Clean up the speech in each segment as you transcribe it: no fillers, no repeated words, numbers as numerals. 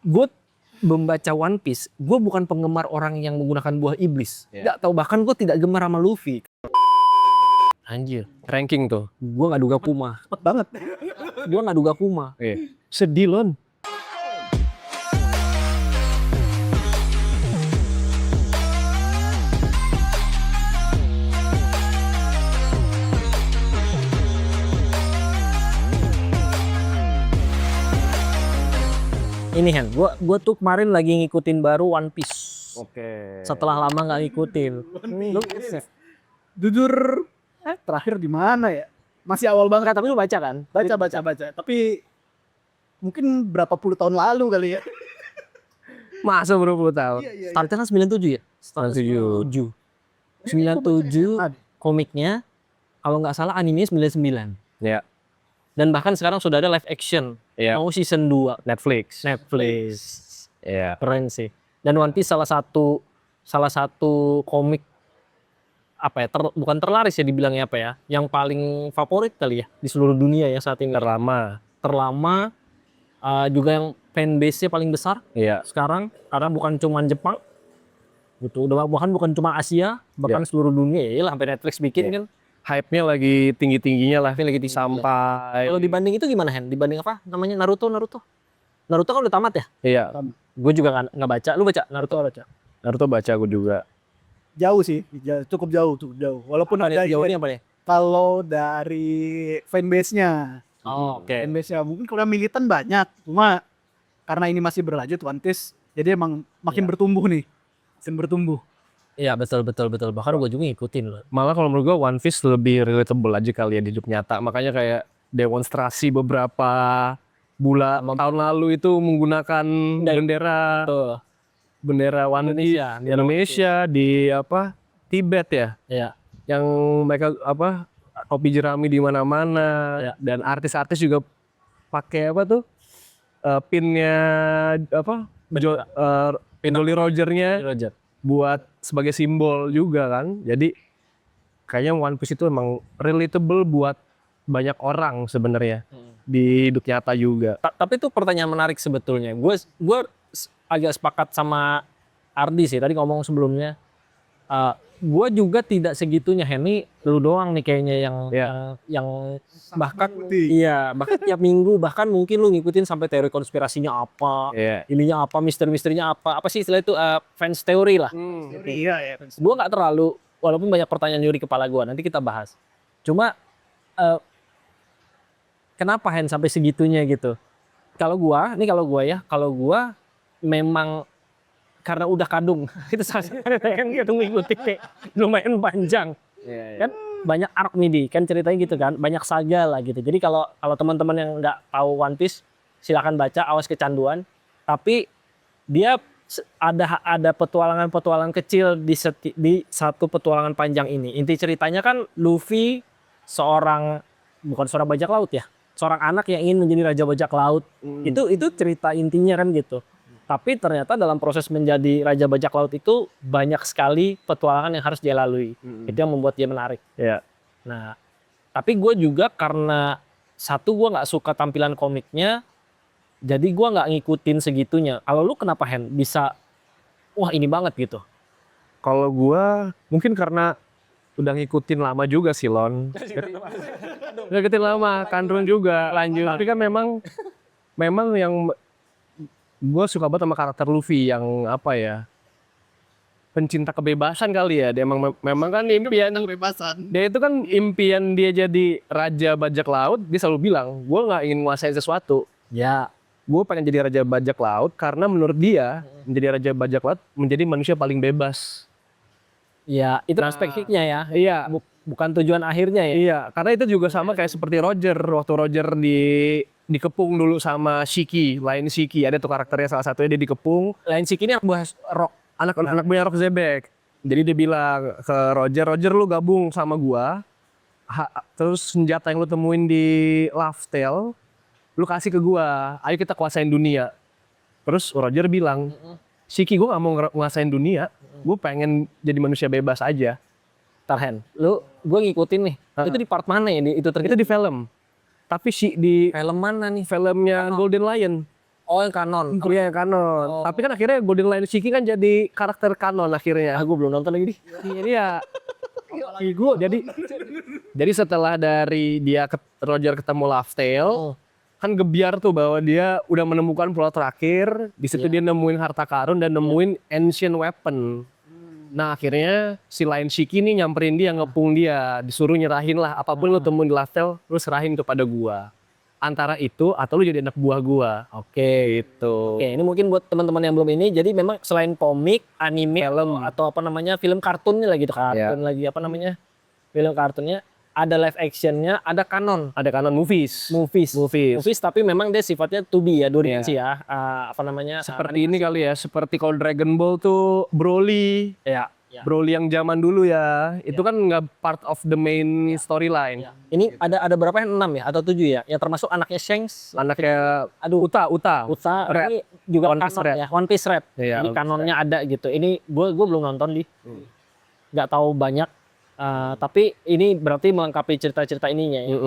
gue membaca One Piece, gue bukan penggemar orang yang menggunakan buah iblis. Nggak tahu, bahkan gue tidak gemar sama Luffy. Anjir, ranking tuh. Gue nggak duga Kuma. Cepet banget. Gue nggak duga Kuma. Sedih Lon. Ini Hen, gue tuh kemarin lagi ngikutin baru One Piece. Oke. Setelah lama nggak ngikutin. Lu, Jujur, terakhir di mana ya? Masih awal banget. tapi lu baca kan? Baca. Tapi mungkin berapa puluh tahun lalu kali ya. Masa berapa tahun? Iya. Startnya kan 97 ya? 97. 97 komiknya, kalau nggak salah animenya 99. Ya. Dan bahkan sekarang sudah ada live action. Iya. Mau season 2. Netflix. Iya. Keren sih. Dan One Piece salah satu komik apa ya? Bukan terlaris ya dibilangnya apa ya? Yang paling favorit kali ya di seluruh dunia ya saat ini. Terlama juga yang fanbase-nya paling besar Iya. sekarang, karena bukan cuma Jepang. Gitu. Bahkan bukan cuma Asia, bahkan seluruh dunia ya lah, sampai Netflix bikin kan. Hype-nya lagi tinggi-tingginya lah. Lagi tinggi. Sampai. Kalau dibanding itu gimana Hen? Dibanding apa? Namanya Naruto kan udah tamat ya? Iya. Gue juga nggak baca. Lu baca Naruto? Naruto baca aku juga. Jauh sih, cukup jauh. Walaupun ada jauhnya apa ya? kalau dari fanbase-nya. Oh, oke. Fanbase-nya mungkin kalau militan banyak, cuma karena ini masih berlanjut One Piece, jadi emang makin bertumbuh nih. Iya betul. Bahkan gue juga ngikutin loh. Malah kalau menurut gue One Piece lebih relatable aja kali ya di hidup nyata. Makanya kayak demonstrasi beberapa bulan tahun lalu itu menggunakan bendera One Piece di Indonesia, di apa? Tibet ya. Iya. Yang mereka apa? Topi jerami di mana-mana dan artis-artis juga pakai apa tuh? Pinnya apa? Pin Jolly Roger-nya buat sebagai simbol juga kan. Jadi kayaknya One Piece itu emang relatable buat banyak orang sebenarnya di hidup nyata juga. Tapi itu pertanyaan menarik sebetulnya. Gue agak sepakat sama Ardi sih tadi ngomong sebelumnya. Gue juga tidak segitunya, Henny, lu doang nih kayaknya yang bahkan bahkan tiap minggu, bahkan mungkin lu ngikutin sampai teori konspirasinya apa, ininya apa, misteri-misterinya apa sih istilah itu, fans teori lah. Iya. Gue nggak terlalu, walaupun banyak pertanyaan di kepala gue, nanti kita bahas. Cuma kenapa Hen sampai segitunya gitu? Kalau gue memang karena udah kadung itu salah kan gitu ngikutin lumayan panjang kan, banyak arc midi kan ceritanya gitu kan, banyak saga lah gitu. Jadi kalau teman-teman yang nggak tahu One Piece silakan baca, awas kecanduan. Tapi dia ada petualangan kecil di satu petualangan panjang ini. Inti ceritanya kan Luffy bukan seorang bajak laut ya, seorang anak yang ingin menjadi raja bajak laut. Itu cerita intinya kan gitu. Tapi ternyata dalam proses menjadi raja bajak laut itu banyak sekali petualangan yang harus dia lalui. Itu yang membuat dia menarik. Nah, tapi gue juga karena satu gue nggak suka tampilan komiknya, jadi gue nggak ngikutin segitunya. Kalau lu kenapa Hen bisa wah ini banget gitu? Kalau gua mungkin karena udah ngikutin lama juga sih Lon. Ngikutin lama, Kandrun juga lanjut. Tapi kan memang yang gue suka banget sama karakter Luffy yang apa ya, pencinta kebebasan kali ya. Dia memang kan impian Kebebasan. dia itu kan impian dia jadi raja bajak laut. Dia selalu bilang, gue nggak ingin menguasai sesuatu, gue pengen jadi raja bajak laut karena menurut dia menjadi raja bajak laut menjadi manusia paling bebas. Ya itu perspektifnya ya. Iya. Bukan tujuan akhirnya ya. Iya, karena itu juga sama kayak seperti Roger. Waktu Roger dikepung dulu sama Shiki, Lion Shiki. Ada tuh karakternya salah satunya dia dikepung. Lion Shiki ini anak buahnya Rock Zebek. Jadi dia bilang ke Roger lu gabung sama gua. Terus senjata yang lu temuin di Laugh Tale, lu kasih ke gua. Ayo kita kuasain dunia. Terus Roger bilang, Shiki gua gak mau nguasain dunia. Gue pengen jadi manusia bebas aja. Tarhen, gue ngikutin nih. Itu di part mana ya? Itu di film. Tapi di film mana nih? Filmnya Golden Lion. Oh, yang kanon. Iya yang kanon. Oh. Tapi kan akhirnya Golden Lion Shiki kan jadi karakter kanon akhirnya. Gue belum nonton lagi nih. Ini ya. Gue jadi setelah dari dia Roger ketemu Laughtale, kan gebiar tuh bahwa dia udah menemukan pulau terakhir. Di situ dia nemuin harta karun dan nemuin ancient weapon. Nah akhirnya si Lion Shiki nih nyamperin dia, ngepung dia, disuruh nyerahin lah apapun lu temuin di Laughtale, lu serahin kepada gua. Antara itu atau lu jadi anak buah gua. Oke itu. Oke, ini mungkin buat teman-teman yang belum ini. Jadi memang selain komik, anime, film atau apa namanya film kartunnya lagi gitu, kartun lagi apa namanya film kartunnya, ada live actionnya, ada kanon, Ada kanon movies. movies. Tapi memang dia sifatnya 2B ya, durasi ya. Apa namanya? Seperti ini kali ya, seperti kalau Dragon Ball tuh Broly. Ya. Broly yang zaman dulu ya, itu kan nggak part of the main storyline. Ini ada berapa yang 6 ya atau 7 ya? Yang termasuk anaknya Shanks, Anaknya aduh, Uta. Red. Ini juga One Piece kanon Red. ya, One Piece Red. Iya, Jadi kanonnya ada gitu. Ini gue belum nonton nggak tahu banyak. Tapi ini berarti melengkapi cerita-cerita ininya ya.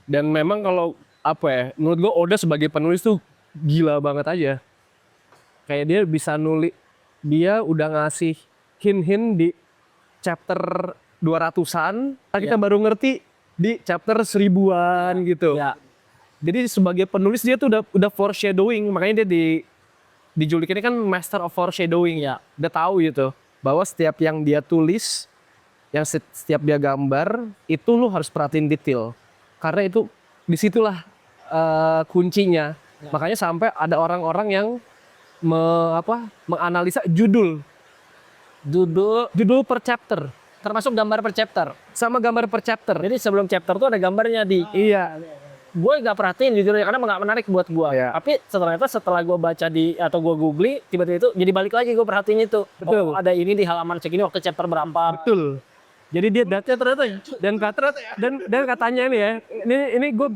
Dan memang kalau apa ya, menurut gue Oda sebagai penulis tuh gila banget aja. Kayak dia bisa nulis, dia udah ngasih hint-hint di chapter 200-an, kita baru ngerti di chapter 1000-an gitu. Ya. Jadi sebagai penulis dia tuh udah foreshadowing, makanya dia dijulukin ini kan master of foreshadowing ya. Udah tahu gitu bahwa setiap yang dia tulis, yang setiap dia gambar itu lu harus perhatiin detail. Karena itu disitulah kuncinya. Makanya sampai ada orang-orang yang menganalisa judul per chapter Termasuk gambar per chapter. sama gambar per chapter. Jadi sebelum chapter tuh ada gambarnya di. Iya. Gue nggak perhatiin jujur ya, karena nggak menarik buat gue. Iya. Tapi setelah gue baca atau gue googling, tiba-tiba itu jadi balik lagi gue perhatiin itu. Betul. Oh, ada ini di halaman segini waktu chapter berapa. Betul. Jadi dia datanya ternyata dan katanya ini ya, ini gue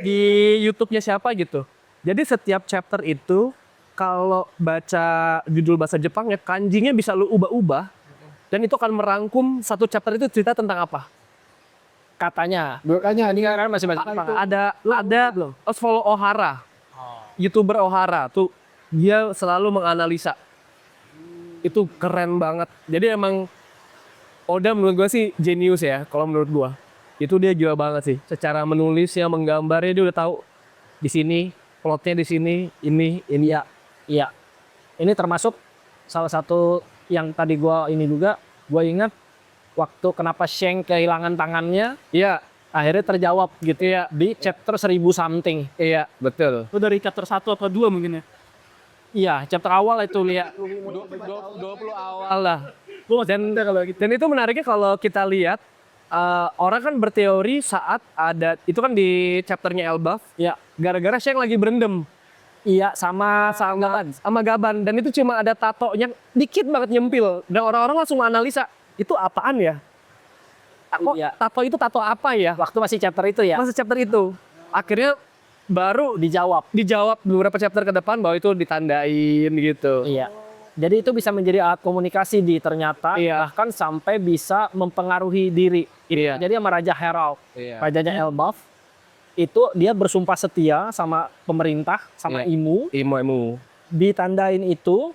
di YouTube-nya siapa gitu. Jadi setiap chapter itu kalau baca judul bahasa Jepang ya kanjinya bisa lu ubah-ubah dan itu akan merangkum satu chapter itu cerita tentang apa. Katanya ini kan masih banyak. Ada Osvaldo Ohara, YouTuber Ohara tuh dia selalu menganalisa. Itu keren banget. Jadi emang Oda menurut gue sih jenius ya, kalau menurut gue. Itu dia gila banget sih. Secara menulisnya, menggambarnya dia udah tahu di sini, plotnya di sini, ini ya. Iya. Ini termasuk salah satu yang tadi gue ingat waktu kenapa Shanks kehilangan tangannya, Iya, akhirnya terjawab gitu Iya. di chapter 1000 something. iya, betul. Itu dari chapter 1 atau 2 mungkin ya. Iya, chapter awal itu lihat. 20 awal lah. Dan itu menariknya kalau kita lihat orang kan berteori saat ada itu kan di chapternya Elbaf Ya, gara-gara Shanks lagi berendam iya sama sama Gaban dan itu cuma ada tatonya dikit banget nyempil dan orang-orang langsung analisa itu apaan ya? Kok Iya. tato itu tato apa ya? waktu masih chapter itu ya. Masa chapter itu akhirnya baru dijawab beberapa chapter ke depan bahwa itu ditandain gitu. Iya. Jadi itu bisa menjadi alat komunikasi ternyata Iya. bahkan sampai bisa mempengaruhi diri. Iya. Jadi sama Raja Herald, Iya. rajanya Elbaf, itu dia bersumpah setia sama pemerintah, sama Iya. Imu. Imu. Ditandain itu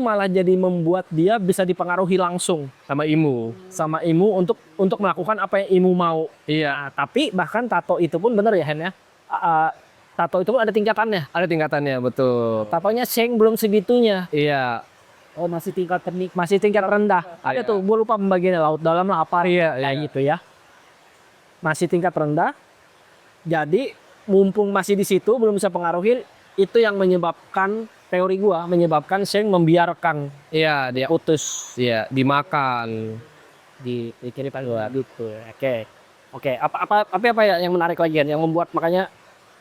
malah jadi membuat dia bisa dipengaruhi langsung Sama Imu. sama Imu untuk melakukan apa yang Imu mau. Iya. Nah, tapi bahkan tato itu pun bener ya Hen ya. Tato itu pun ada tingkatannya. Ada tingkatannya, betul. Tatonya Shanks belum segitunya. Iya. Oh, masih tingkat rendah. Ada Iya. tuh, gue lupa pembagiannya, laut dalam lah apa Iya, kayak iya. gitu ya. Masih tingkat rendah. Jadi mumpung masih di situ belum bisa pengaruhi, itu yang menyebabkan teori gua menyebabkan Shanks membiarkan Iya, dia putus iya dimakan. di kiri gua gitu. Oke. Apa ya yang menarik lagi yang membuat makanya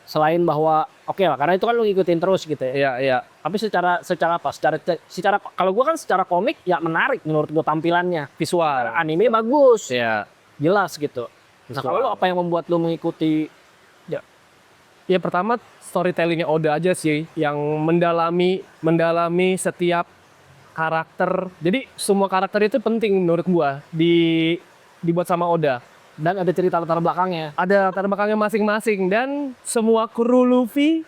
selain bahwa oke lah karena itu kan lu ngikutin terus gitu ya. Iya. Tapi secara apa? Secara kalau gua kan secara komik ya menarik menurut gua tampilannya. Visual. Anime bagus. Iya. Jelas gitu. Nah, kalau lu apa yang membuat lu mengikuti Ya pertama storytellingnya Oda aja sih yang mendalami setiap karakter. Jadi semua karakter itu penting menurut gua dibuat sama Oda. dan ada cerita latar belakangnya? Ada latar belakangnya masing-masing dan semua kru Luffy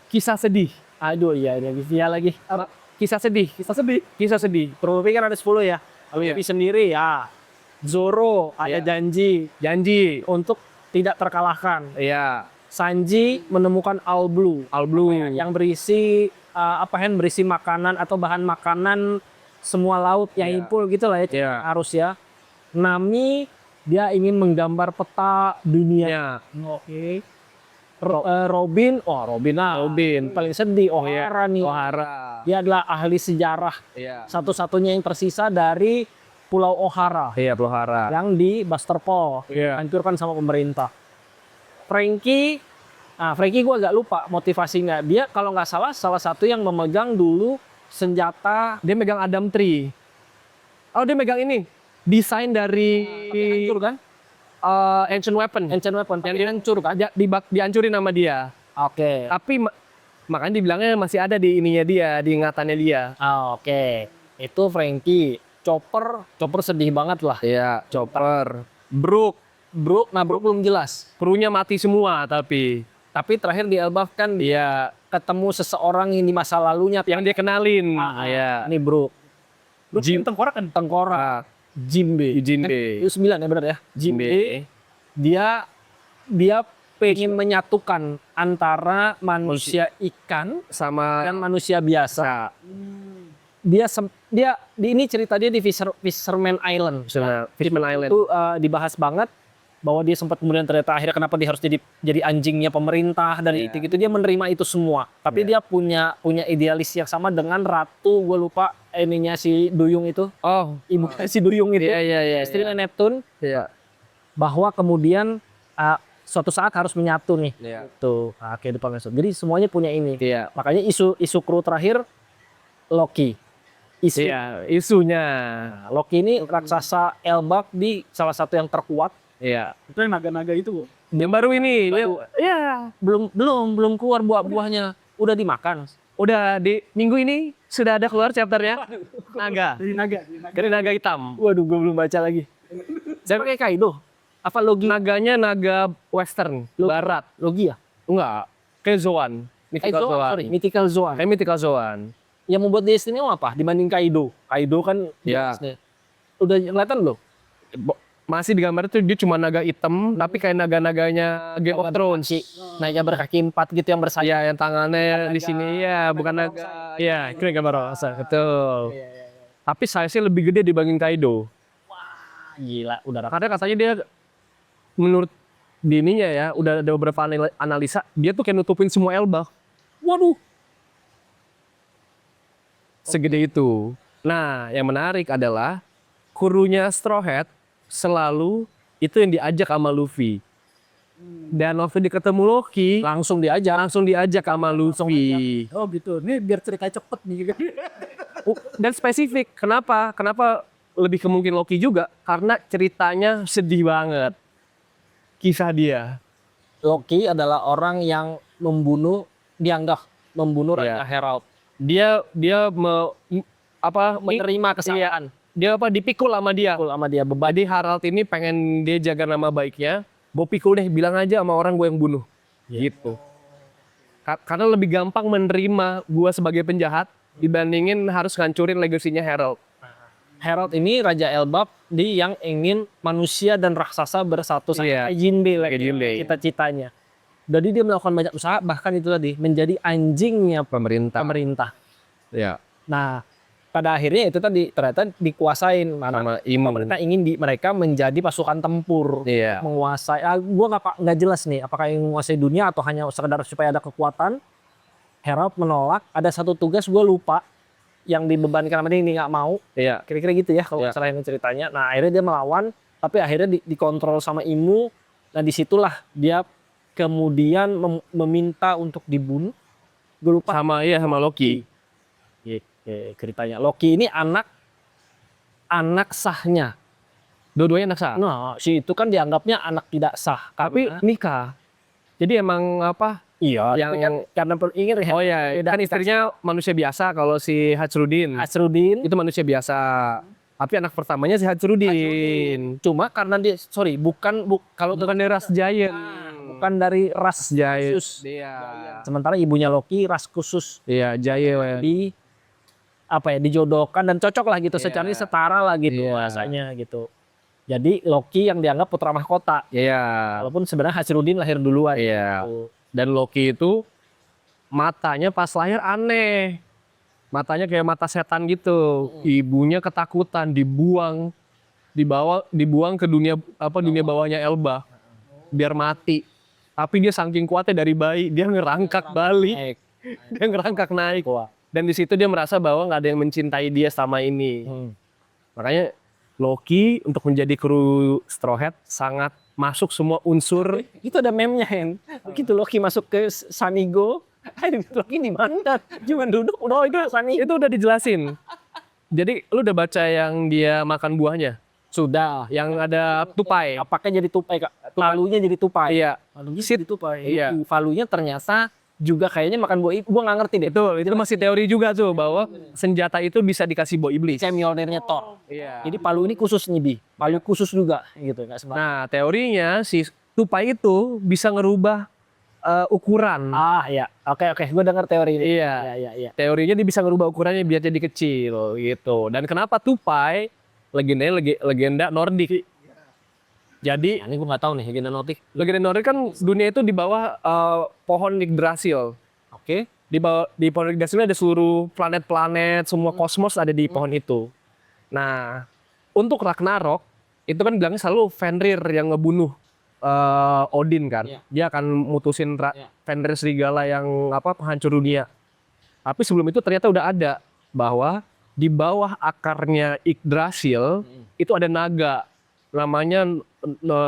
kisah sedih. Aduh iya ada dia lagi. Kisah sedih. Kisah sedih. Luffy kan ada 10 ya. iya. Luffy sendiri ya. Zoro ada Iya. janji untuk tidak terkalahkan. Iya. Sanji menemukan All Blue yang berisi berisi makanan atau bahan makanan semua laut yang Iya. impul gitu lah ya. Iya. Harus ya. Nami dia ingin menggambar peta dunia. Iya. Oke. Robin paling sedih. O'Hara nih. Ohara. Dia adalah ahli sejarah Iya. satu-satunya yang tersisa dari Pulau O'Hara Iya, Ohara. yang di Buster Paul Iya. hancurkan sama pemerintah. Frankie gue agak lupa motivasinya. Dia kalau nggak salah satu yang memegang dulu senjata. Dia megang Adam Tree. Oh, dia megang ini. Desain dari Hancur kan? Ancient Weapon. Ancient Weapon. Yang dihancur kan? Dihancurin sama dia. Oke. Tapi makanya dibilangnya masih ada di ininya dia, di ingatannya dia. Oke. Itu Frankie. Chopper sedih banget lah. Iya, Chopper. Brook. Brook belum jelas. Krunya mati semua tapi Tapi terakhir di Elbaf kan dia ketemu seseorang yang di masa lalunya yang dia kenalin. ya. Ini Brook. Jim Tengkorak kan? Tengkorak. Jinbe. Jinbe. Itu 9 ya benar ya? Jinbe. Dia pengen menyatukan antara manusia ikan sama dan manusia biasa. Ini cerita dia di Fisherman Island. Fishman Island. Itu dibahas banget bahwa dia sempat kemudian ternyata akhirnya kenapa dia harus jadi anjingnya pemerintah dan Iya. itu dia menerima itu semua. Tapi dia punya idealis yang sama dengan ratu, gue lupa ininya si Duyung itu. Oh, Ibu si Duyung itu. iya. Istrinya Neptune, Iya. bahwa kemudian suatu saat harus menyatu nih. Iya. Tuh, kehidupan Mesut. Jadi semuanya punya ini. Iya. Makanya isu kru terakhir Loki. Iya, isunya. Loki ini raksasa Elbaf di salah satu yang terkuat. Iya. Itu yang naga-naga itu, Bu. Yang baru ini, Iya, belum keluar buah-buahnya. Udah dimakan. udah di minggu ini sudah ada keluar chapternya. Naga. Dari naga. Dari naga hitam. Waduh, gue belum baca lagi. Saya pakai Kaido. Apa Logi? Naganya naga western, barat. Logi ya? Enggak, kayak Zoan. Mythical Zoan. Sorry, Mythical Zoan. Kayak Mythical Zoan. Yang membuat dia istimewa apa dibanding Kaido? Kaido kan Ya. udah kelihatan loh. Masih digambar tuh dia cuma naga hitam, tapi kayak naga-naganya Game of Thrones. Naga berkaki 4 gitu yang bersayap. Ya, yang tangannya di sini ya, bukan naga. Iya, itu gambar rosa. Betul. Tapi size-nya lebih gede dibanding Kaido. Gila, udah Karena katanya dia menurut di ininya ya, udah ada beberapa analisa, dia tuh kayak nutupin semua Elbaf. Waduh. Segede itu. Nah, yang menarik adalah krunya Straw Hat selalu itu yang diajak sama Luffy. Dan waktu dia ketemu Loki, Langsung diajak. langsung diajak sama Luffy. Oh gitu. Ini biar cerita cepet nih. Dan spesifik, kenapa? Kenapa lebih ke mungkin Loki juga? Karena ceritanya sedih banget. Kisah dia. Loki adalah orang yang dianggap membunuh Iya. Raja Herald. Dia Menerima kesalahan. dia dipikul sama dia. Sama dia beban. Jadi Harald ini pengen dia jaga nama baiknya. Gue pikul deh, bilang aja sama orang gue yang bunuh. Gitu. Karena lebih gampang menerima gue sebagai penjahat dibandingin harus ngancurin legasinya Herald. Herald ini Raja Elbaf yang ingin manusia dan raksasa bersatu sama Iya. kayak Jinbe lagi. Kayak Jinbe. Cita-citanya. Jadi dia melakukan banyak usaha, bahkan itu tadi menjadi anjingnya pemerintah. Ya. Nah, pada akhirnya itu tadi ternyata dikuasain Sama Imam. pemerintah ingin mereka menjadi pasukan tempur. Iya. Menguasai. Gua nggak jelas nih apakah yang menguasai dunia atau hanya sekedar supaya ada kekuatan. Herald menolak. Ada satu tugas gue lupa yang dibebankan sama dia ini nggak mau. Iya. Kira-kira gitu ya kalau Iya. salah ini ceritanya. Nah akhirnya dia melawan, tapi akhirnya dikontrol sama Imu. Nah disitulah dia kemudian meminta untuk dibunuh. Gue lupa. Sama Loki. Ceritanya Loki ini anak sahnya. Dua-duanya anak sah. Nah si itu kan dianggapnya anak tidak sah. Tapi Karena- nikah. Jadi emang apa? iya yang- karena ingin Oh ya, kan istrinya manusia biasa kalau si Hatsrudin. Asrudin. Itu manusia biasa. Tapi anak pertamanya si Hatsrudin. Cuma karena dia bukan kalau Bukan dari ras Giant. bukan dari ras Jaye. khusus. Iya. Sementara ibunya Loki ras khusus. Iya, Jaye. Di apa ya, dijodohkan dan cocok lah gitu, Iya. secara setara lah gitu Iya. bahasanya gitu. Jadi Loki yang dianggap putra mahkota, Iya. walaupun sebenarnya Hasirudin lahir duluan. Iya. Gitu. Dan Loki itu matanya pas lahir aneh. Matanya kayak mata setan gitu. Ibunya ketakutan, dibuang ke dunia dunia bawahnya Elba biar mati. Tapi dia saking kuatnya dari bayi, dia ngerangkak balik. Dia ngerangkak naik. Wah. Dan di situ dia merasa bahwa nggak ada yang mencintai dia selama ini. Makanya Loki untuk menjadi kru Straw Hat sangat masuk semua unsur. Itu ada meme-nya, Hen. Begitu Loki masuk ke Sanigo, Loki di mana? Cuma duduk, udah itu Sanigo. Itu udah dijelasin. Jadi lu udah baca yang dia makan buahnya? Sudah. Yang ada tupai. Apakah jadi tupai, Kak? Palunya jadi tupai. Iya. Palunya jadi tupai. Iya. Palunya ternyata juga kayaknya makan buah iblis. Gua nggak ngerti deh. Itu masih teori juga tuh bahwa senjata itu bisa dikasih buah iblis. Kayak Mjolnirnya Thor. Iya. Jadi palu ini khusus nih, Bi. Palu khusus juga gitu, nggak sembarang. Nah, teorinya si tupai itu bisa ngerubah ukuran. Ah, ya. Oke, gue dengar teori ini. Iya. Iya. Teorinya dia bisa ngerubah ukurannya biar jadi kecil gitu. Dan kenapa tupai? Legenda Nordik. Jadi Ini gue nggak tahu nih, legenda Nordik. legenda Nordik kan dunia itu di bawah pohon Yggdrasil. Oke. Di pohon Yggdrasil ada seluruh planet-planet, semua kosmos ada di pohon itu. Nah, untuk Ragnarok itu kan bilangnya selalu Fenrir yang ngebunuh Odin kan. Iya. Dia akan mutusin Iya. Fenrir serigala yang penghancur dunia. Tapi sebelum itu ternyata udah ada bahwa di bawah akarnya Yggdrasil itu ada naga namanya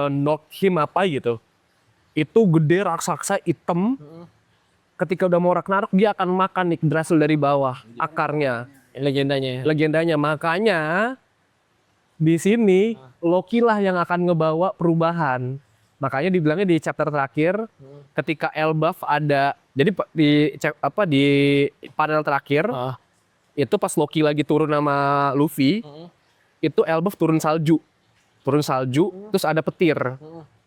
Nokhim apa gitu. Itu gede raksasa hitam. Ketika udah mau Ragnarok dia akan makan Yggdrasil dari bawah akarnya. Legendanya. Legendanya, makanya di sini Loki lah yang akan ngebawa perubahan. Makanya dibilangnya di chapter terakhir ketika Elbaf ada, jadi di panel terakhir itu pas Loki lagi turun sama Luffy, itu Elbaf turun salju, terus ada petir.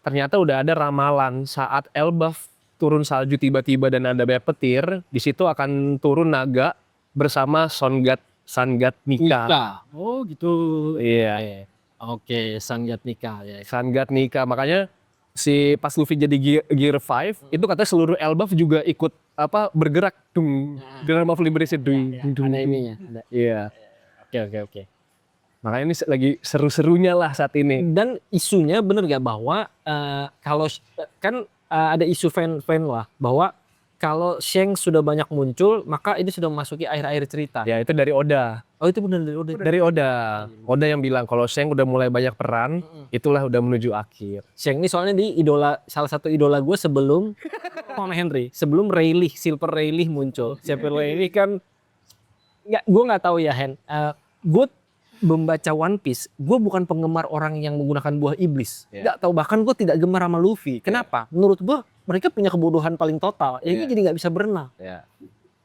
Ternyata udah ada ramalan saat Elbaf turun salju tiba-tiba dan ada banyak petir, di situ akan turun naga bersama Sun God Nika. Oh gitu. Iya. Oke, Sangat nikah ya. Sun God Nika. Makanya si pas Luffy jadi Gear 5 itu katanya seluruh Elbaf juga ikut bergerak dengan Marvel Liberation. Ada ininya. Ada. Iya. Oke. Makanya ini lagi seru-serunya lah saat ini. Dan isunya bener gak bahwa kalau kan ada isu fan lah bahwa kalau Shang sudah banyak muncul maka ini sudah memasuki akhir-akhir cerita. Ya itu dari Oda. Oh itu benar dari Oda. Dari Oda. Oda yang bilang kalau Shang udah mulai banyak peran, itulah udah menuju akhir. Shang ini soalnya salah satu idola gue sebelum Tom Henry, sebelum Rayleigh, Silver Rayleigh muncul. Silver Rayleigh kan gue nggak tahu ya Hen. Gue membaca One Piece, gue bukan penggemar orang yang menggunakan buah iblis. Nggak tahu, bahkan gue tidak gemar sama Luffy. Kenapa? Menurut gue mereka punya kebodohan paling total. Ini jadi nggak bisa berenang.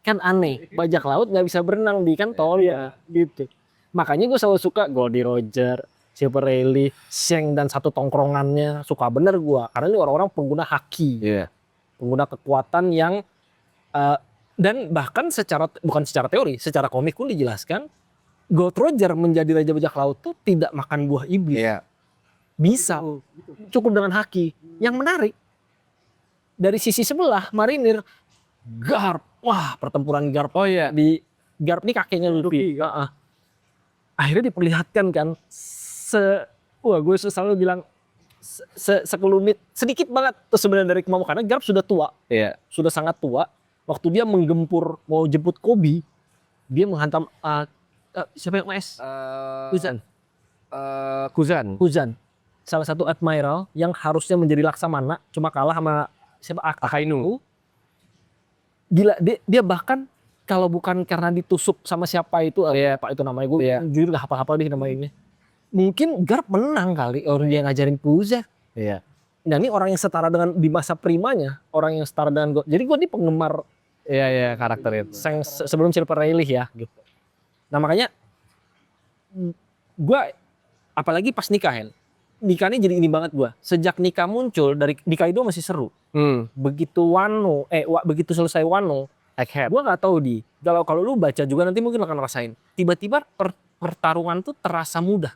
Kan aneh, bajak laut nggak bisa berenang di kan tol ya gitu. Makanya gue selalu suka Goldie Roger, Silver Rayleigh, Shang dan satu tongkrongannya, suka bener gue. Karena ini orang-orang pengguna haki, pengguna kekuatan yang dan bahkan bukan secara teori, secara komik pun dijelaskan Gold Roger menjadi raja bajak laut tuh tidak makan buah iblis. Bisa, cukup dengan haki. Yang menarik dari sisi sebelah Marinir Garp. Wah, pertempuran Garp. Oh iya. Di Garp ini kakeknya Luffy. Akhirnya diperlihatkan kan gue selalu bilang sekelumit sedikit banget tuh sebenarnya dari kemampuan, karena Garp sudah tua. Sudah sangat tua. Waktu dia menggempur mau jemput Kobe, dia menghantam siapa yang MS? Kuzan. Salah satu admiral yang harusnya menjadi laksamana, cuma kalah sama siapa? Akainu. Gila, dia bahkan kalau bukan karena ditusuk sama siapa itu, Pak itu namanya gue, jujur gak hafal-hafal deh nama ini. Mungkin Garp menang kali orang dia ngajarin Kuzan. Nah ini orang yang setara dengan di masa primanya, orang yang setara dengan gue. Jadi gue ini penggemar karakter itu. Sebelum Silver Rayleigh ya gitu. Nah makanya gue apalagi pas nikahin, nikah ini jadi ini banget gua. Sejak nikah muncul dari di Kaido masih seru. Begitu begitu selesai Wano, Egghead. gua nggak tahu kalau lu baca juga nanti mungkin akan rasain. Tiba-tiba pertarungan tuh terasa mudah.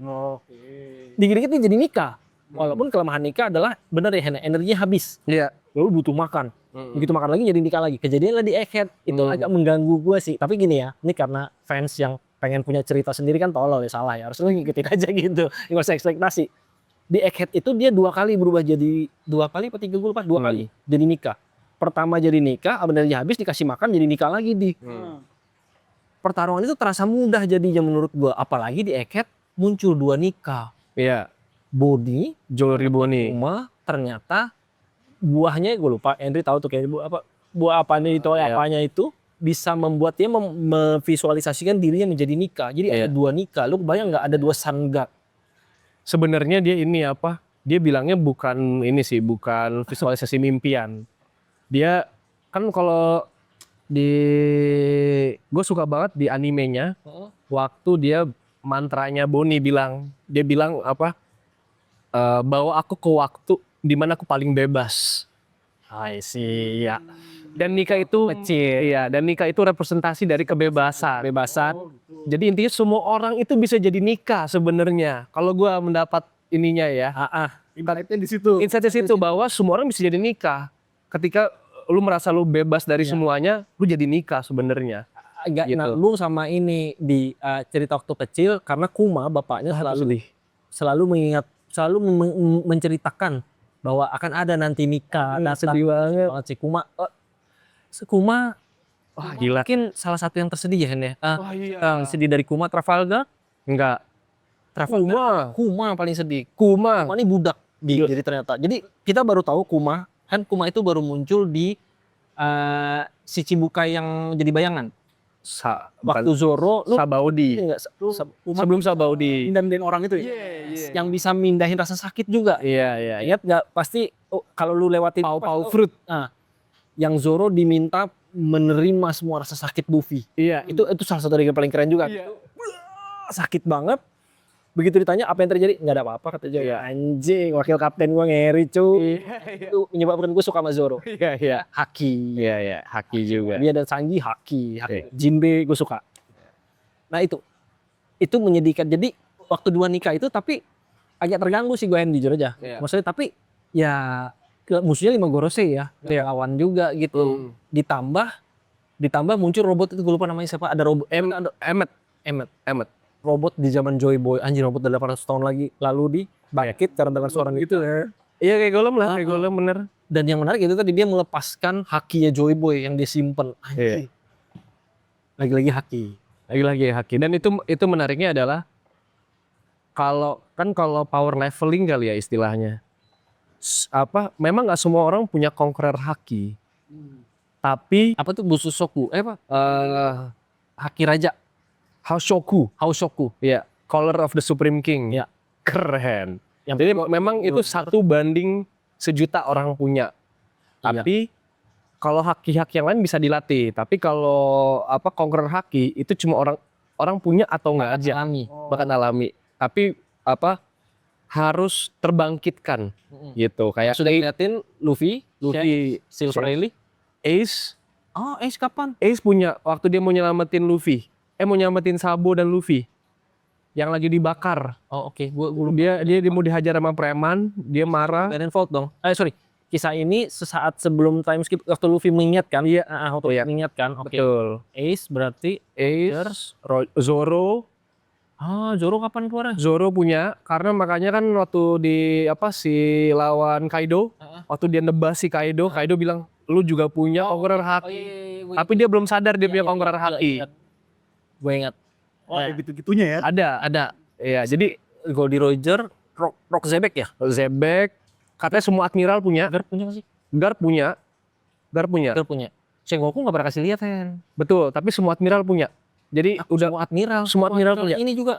Oke. Dikit-dikit nih jadi nikah. Walaupun kelemahan nikah adalah bener ya Hen, energinya habis. Iya. Lu butuh makan. Begitu makan lagi jadi nikah lagi. Kejadiannya di Egghead. Itu agak mengganggu gua sih. Tapi gini ya, ini karena fans yang pengen punya cerita sendiri kan tolol ya, salah ya. Harus lu ngikutin aja gitu. Nggak usah ekspektasi. Di Egghead itu dia 2 kali berubah jadi 2 kali apa 3 gue lupa 2 kali jadi nikah. Pertama jadi nikah, energinya habis dikasih makan jadi nikah lagi pertarungan itu terasa mudah jadinya menurut gua. Apalagi di Egghead muncul 2 nikah. Iya. Boni, Jewelry Boni. Kuma ternyata buahnya gue lupa. Henry tahu tuh kayak buah apanya itu apanya itu bisa membuat dia memvisualisasikan dirinya menjadi nikah. Jadi ada 2 nikah. Lu bayang nggak ada 2 sun god? Sebenarnya dia ini apa? Dia bilangnya bukan ini sih, bukan visualisasi mimpian. Dia kan kalau gue suka banget di animenya waktu dia mantranya Boni dia bilang apa? Bawa aku ke waktu di mana aku paling bebas. I see, ya. Dan nikah itu Kecil. iya, dan nikah itu representasi dari kebebasan. Jadi intinya semua orang itu bisa jadi nikah sebenarnya. Kalau gua mendapat ininya ya. Insightnya di situ. Insight di situ bahwa semua orang bisa jadi nikah. Ketika lu merasa lu bebas dari semuanya, lu jadi nikah sebenarnya. Agak Gitu. nyambung sama ini di cerita waktu kecil karena Kuma bapaknya selalu menceritakan bahwa akan ada nanti nikah. Sedih banget. Si Kuma Kuma Wah, gila. mungkin salah satu yang tersedih ya Hen ya. iya. Yang sedih dari Kuma Trafalgar. Enggak. Kuma yang paling sedih. Kuma. Kuma ini budak jadi ternyata. Jadi kita baru tahu Kuma itu baru muncul di si Chibukai yang jadi bayangan. Waktu Zoro lu Sabaudi. enggak Sebelum Sabaudi. Mindahin orang itu ya. yang bisa mindahin rasa sakit juga. Iya. Ingat nggak pasti kalau lu lewatin Pau fruit. Yang Zoro diminta menerima semua rasa sakit Luffy. Iya. Itu salah satu yang paling keren juga. Sakit banget. Begitu ditanya apa yang terjadi, nggak ada apa-apa kata dia. Anjing, wakil kapten gua ngeri cuy. Itu menyebabkan gue suka sama Zoro. Iya. Haki. Iya. Haki juga. Dia dan Sanji haki. Jinbe gue suka. Nah itu menyedihkan. Jadi waktu 2 nikah itu tapi agak terganggu sih gue jujur aja. Maksudnya tapi ya musuhnya 5 Gorosei ya. Lawan juga gitu. Ditambah muncul robot itu gue lupa namanya siapa. Ada robot Emmet. Robot di zaman Joy Boy. Anjir robot udah 800 tahun lalu dibangkit karena dengan suara gitu ya. Iya kayak Golem lah, kayak Golem bener. Dan yang menarik itu tadi dia melepaskan hakinya Joy Boy yang dia simpen. Iya. Lagi-lagi haki. Lagi-lagi haki. Dan itu menariknya adalah kalau power leveling kali ya istilahnya. Memang nggak semua orang punya conqueror haki. Tapi Apa tuh Bususoku? Haki Raja. Haoshoku. Ya, Color of the Supreme King. Ya. Keren. Jadi memang itu 1 banding 1.000.000 orang punya. Tapi kalau haki-haki yang lain bisa dilatih. Tapi kalau conqueror haki itu cuma orang punya atau enggak aja. Bahkan alami. Tapi harus terbangkitkan gitu. Kayak Sudah ngeliatin Luffy, Silver Rayleigh. Ace. Oh, Ace kapan? Ace punya waktu dia mau nyelamatin Luffy. Mau nyelamatin Sabo dan Luffy. Yang lagi dibakar. Oh, oke. Dia mau dihajar sama preman, dia marah. Marineford dong. Sorry. Kisah ini sesaat sebelum time skip waktu Luffy mengingatkan. Iya, waktu mengingatkan. Oke. Betul. Ace berarti Zoro. Zoro kapan keluarnya? Zoro punya karena makanya kan waktu si lawan Kaido, waktu dia nebas si Kaido bilang, "Lu juga punya conqueror haki." Tapi dia belum sadar dia punya conqueror haki. Gue ingat. Gitu-gitunya ya. Ada. Iya, jadi Goldie Roger, Rock Zebek ya? Zebek, katanya semua admiral punya. Garp punya nggak sih? Garp punya. Garp punya. Sengoku nggak pernah kasih lihat Hen. Betul, tapi semua admiral punya. Jadi semua admiral punya. Ini juga.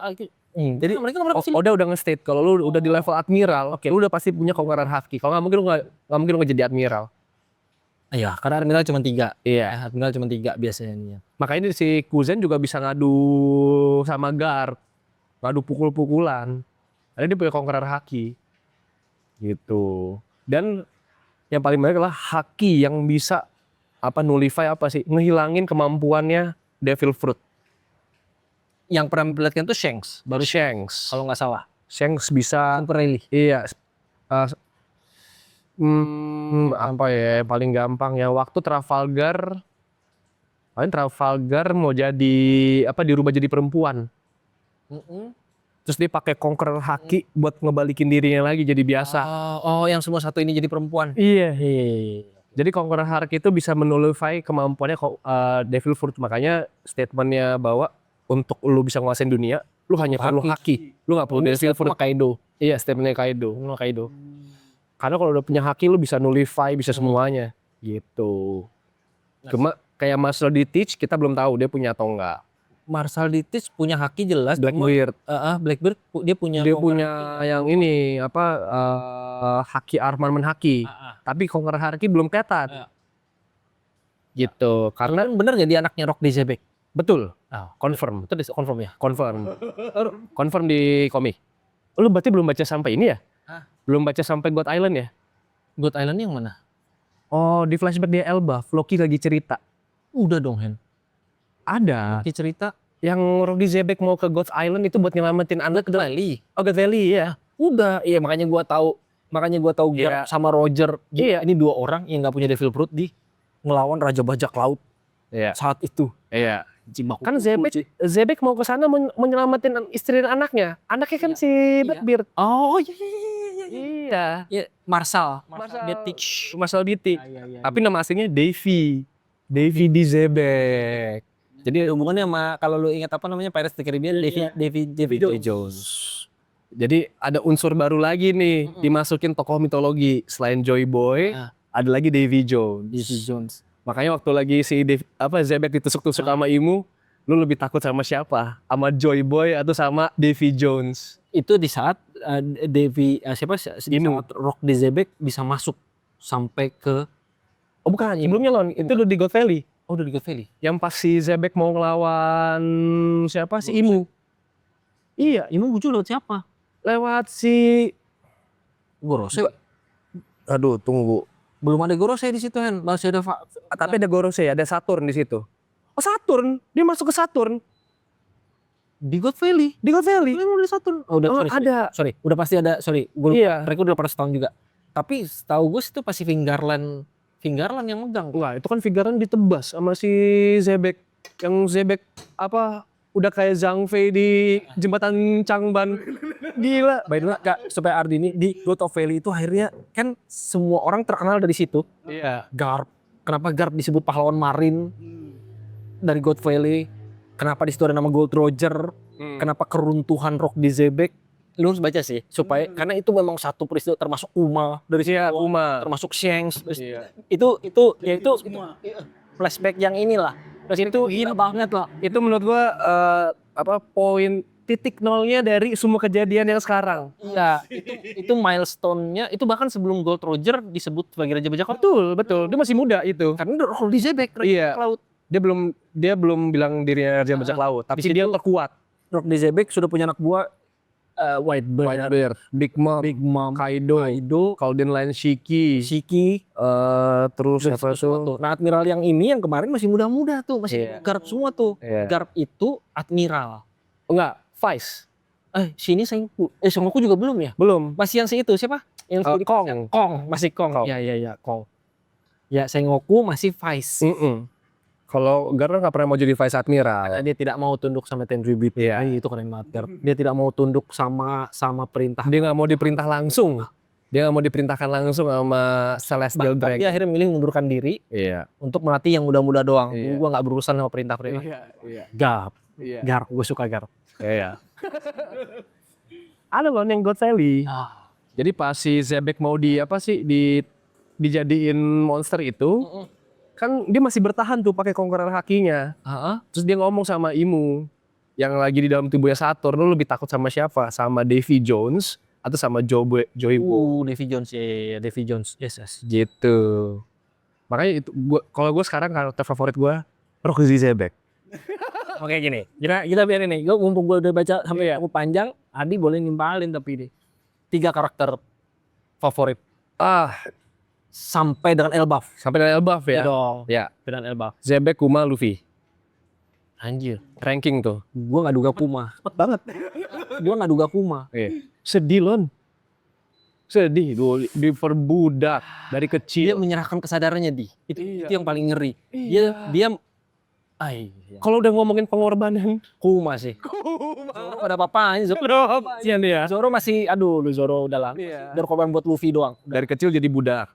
Jadi mereka nggak pernah kasih. Udah nge-state kalau lu udah di level admiral, lu udah pasti punya conqueror haki. Kalau nggak mungkin lu nggak jadi admiral. Iya, karena admiral cuma 3. Iya, admiral cuma 3 biasanya. Makanya si Kuzen juga bisa ngadu sama Garp. Ngadu pukul-pukulan. Ada dia punya conqueror haki. Gitu. Dan yang paling banyak adalah haki yang bisa nullify ngehilangin kemampuannya Devil Fruit. Yang pernah memperlihatkan tuh Shanks, baru Shanks. kalau nggak salah. Shanks bisa Temporarily. iya uh, apa ya paling gampang ya waktu Trafalgar mau jadi dirubah jadi perempuan. Terus dia pakai conqueror haki buat ngebalikin dirinya lagi jadi biasa. Oh, yang semua satu ini jadi perempuan. Iya. Jadi conqueror haki itu bisa menullify kemampuannya Devil Fruit. Makanya statementnya bahwa untuk lu bisa nguasain dunia, lu hanya perlu haki. Lu nggak perlu Devil Fruit. Kaido. Iya, statementnya Kaido. Karena kalau udah punya haki lu bisa nullify, bisa semuanya. Gitu. Cuma kayak Marcel di Teach kita belum tahu dia punya atau enggak. Marcel di Teach punya haki jelas. Blackbeard. Blackbeard dia punya yang ini haki armament haki. Tapi conqueror haki belum kelihatan. Gitu. Karena bener nggak dia anaknya Rock di Zebek? betul. Confirm. Itu confirm ya? Confirm di komik. Lu berarti belum baca sampai ini ya? Belum baca sampai God Island ya? God Island yang mana? Oh, di flashback dia Elba, Floki lagi cerita. Udah dong, Hen. Ada. Dia cerita Yang Rocky Zebek mau ke God's Island itu buat nyelamatin anak God Valley. Oh, God Valley ya. Udah, iya makanya gua tahu Iya. Garp sama Roger. Iya. Ini dua orang yang nggak punya Devil Fruit di ngelawan Raja Bajak Laut Iya. saat itu. Iya. Jimaku. Kan Zebek mau ke sana menyelamatin istri dan anaknya. Anaknya kan si Blackbeard. Oh iya. Iya. Ya, Marshall. Beach. Marshall Beatty. Iya. Tapi nama aslinya Davy di Zebek. Jadi hubungannya sama kalau lu ingat apa namanya Pirates of the Caribbean, Davy Jones. Jadi ada unsur baru lagi nih dimasukin tokoh mitologi selain Joy Boy, ada lagi Davy Jones. Makanya waktu lagi si Zebek ditusuk-tusuk sama Imu, lu lebih takut sama siapa? Sama Joy Boy atau sama Davy Jones? Itu di saat Rock di Zebek bisa masuk sampai ke bukan, sebelumnya itu udah di God Valley. Oh, udah di God Valley. Yang pas si Zebek mau ngelawan siapa? Si Imu. Iya, Imu muncul lewat siapa? Lewat si Gorose. Aduh, tunggu. Belum ada Gorose di situ, Hen. Masih ada Tapi ada Gorose, ada Saturn di situ. Oh, Saturn. Dia masuk ke Saturn. Di God Valley. Udah Saturn. Oh, udah, ada. Sorry, udah pasti ada. Sorry, gue Iya. mereka udah pernah setahun juga. Tapi setahu gue itu pasti Fingerland yang megang. Enggak, itu kan figuran ditebas sama si Zebek. Yang Zebek udah kayak Zhang Fei di jembatan Changban. Gila. By the way, Kak, supaya Ardi ini di God of Valley itu akhirnya kan semua orang terkenal dari situ. Iya. Garp. Kenapa Garp disebut pahlawan marin dari God Valley? Kenapa di situ ada nama Gold Roger? Kenapa keruntuhan Rock di Zebek? Lu harus baca sih supaya karena itu memang satu peristiwa termasuk Uma dari situ, termasuk Shanks. Itu flashback yang inilah. Terus itu gila banget lah. Itu menurut gua poin titik nolnya dari semua kejadian yang sekarang. Iya, itu milestone-nya itu bahkan sebelum Gold Roger disebut sebagai Raja Bajak Laut. Betul. Dia masih muda itu. Karena Rock di Zebek Raja Bajak Laut. Dia belum bilang dirinya Raja Bajak Laut, tapi dia terkuat. Rock di Zebek sudah punya anak buah Whitebeard, Big Mom, Kaido, Golden Line Shiki, terus siapa tuh? Nah, Admiral yang ini yang kemarin masih muda-muda tuh, masih Garp semua tuh. Garp itu Admiral. Enggak, Vice. Sini Sengoku juga belum ya? Belum. Masih yang si itu siapa? Yang Kong, masih Kong. Iya, Kong. Ya, Sengoku masih Vice. Kalau Garp nggak pernah mau jadi Vice Admiral. Dia tidak mau tunduk sama Tenryubito. Iya. Itu keren banget Garp. Dia tidak mau tunduk sama perintah. Dia nggak mau diperintah langsung. Dia nggak mau diperintahkan langsung sama Celestial Dragon. Dia akhirnya memilih mengundurkan diri untuk melatih yang muda-muda doang. Gua nggak berurusan sama perintah. Garp. Garp, gue suka Garp. Iya. Ada loh yang God Valley. Jadi pas si Zebek mau dijadiin monster itu, kan dia masih bertahan tuh pakai conqueror hakinya. Terus dia ngomong sama Imu yang lagi di dalam tubuhnya Saturn, lu lebih takut sama siapa? Sama Davy Jones atau sama Joy Boy? Davy Jones, ya, Davy Jones, yes. Gitu. Makanya itu kalau gue sekarang karakter favorit gue Rocky Zebek. Oke gini, kita biarin nih. Gue mumpung gue udah baca sampai aku panjang, Adi boleh nimpalin tapi deh. 3 karakter favorit Ah, sampai dengan Elbaf. sampai dengan Elbaf Ya ya. dong. Ya. Sampai dengan Elbaf. Zebek, Kuma, Luffy. Anjir. Ranking tuh. Gue nggak duga Kuma. Cepet banget. Gue nggak duga Kuma. Sedih Lon. Sedih dulu diperbudak dari Dia kecil. menyerahkan kesadarannya itu yang paling ngeri. Dia Kalau udah ngomongin pengorbanan, Kuma sih. Zoro pada papanya Zoro. kasihan dia. Zoro masih lu Zoro udah lah. Iya. Udah korban buat Luffy doang. Dari kecil jadi budak.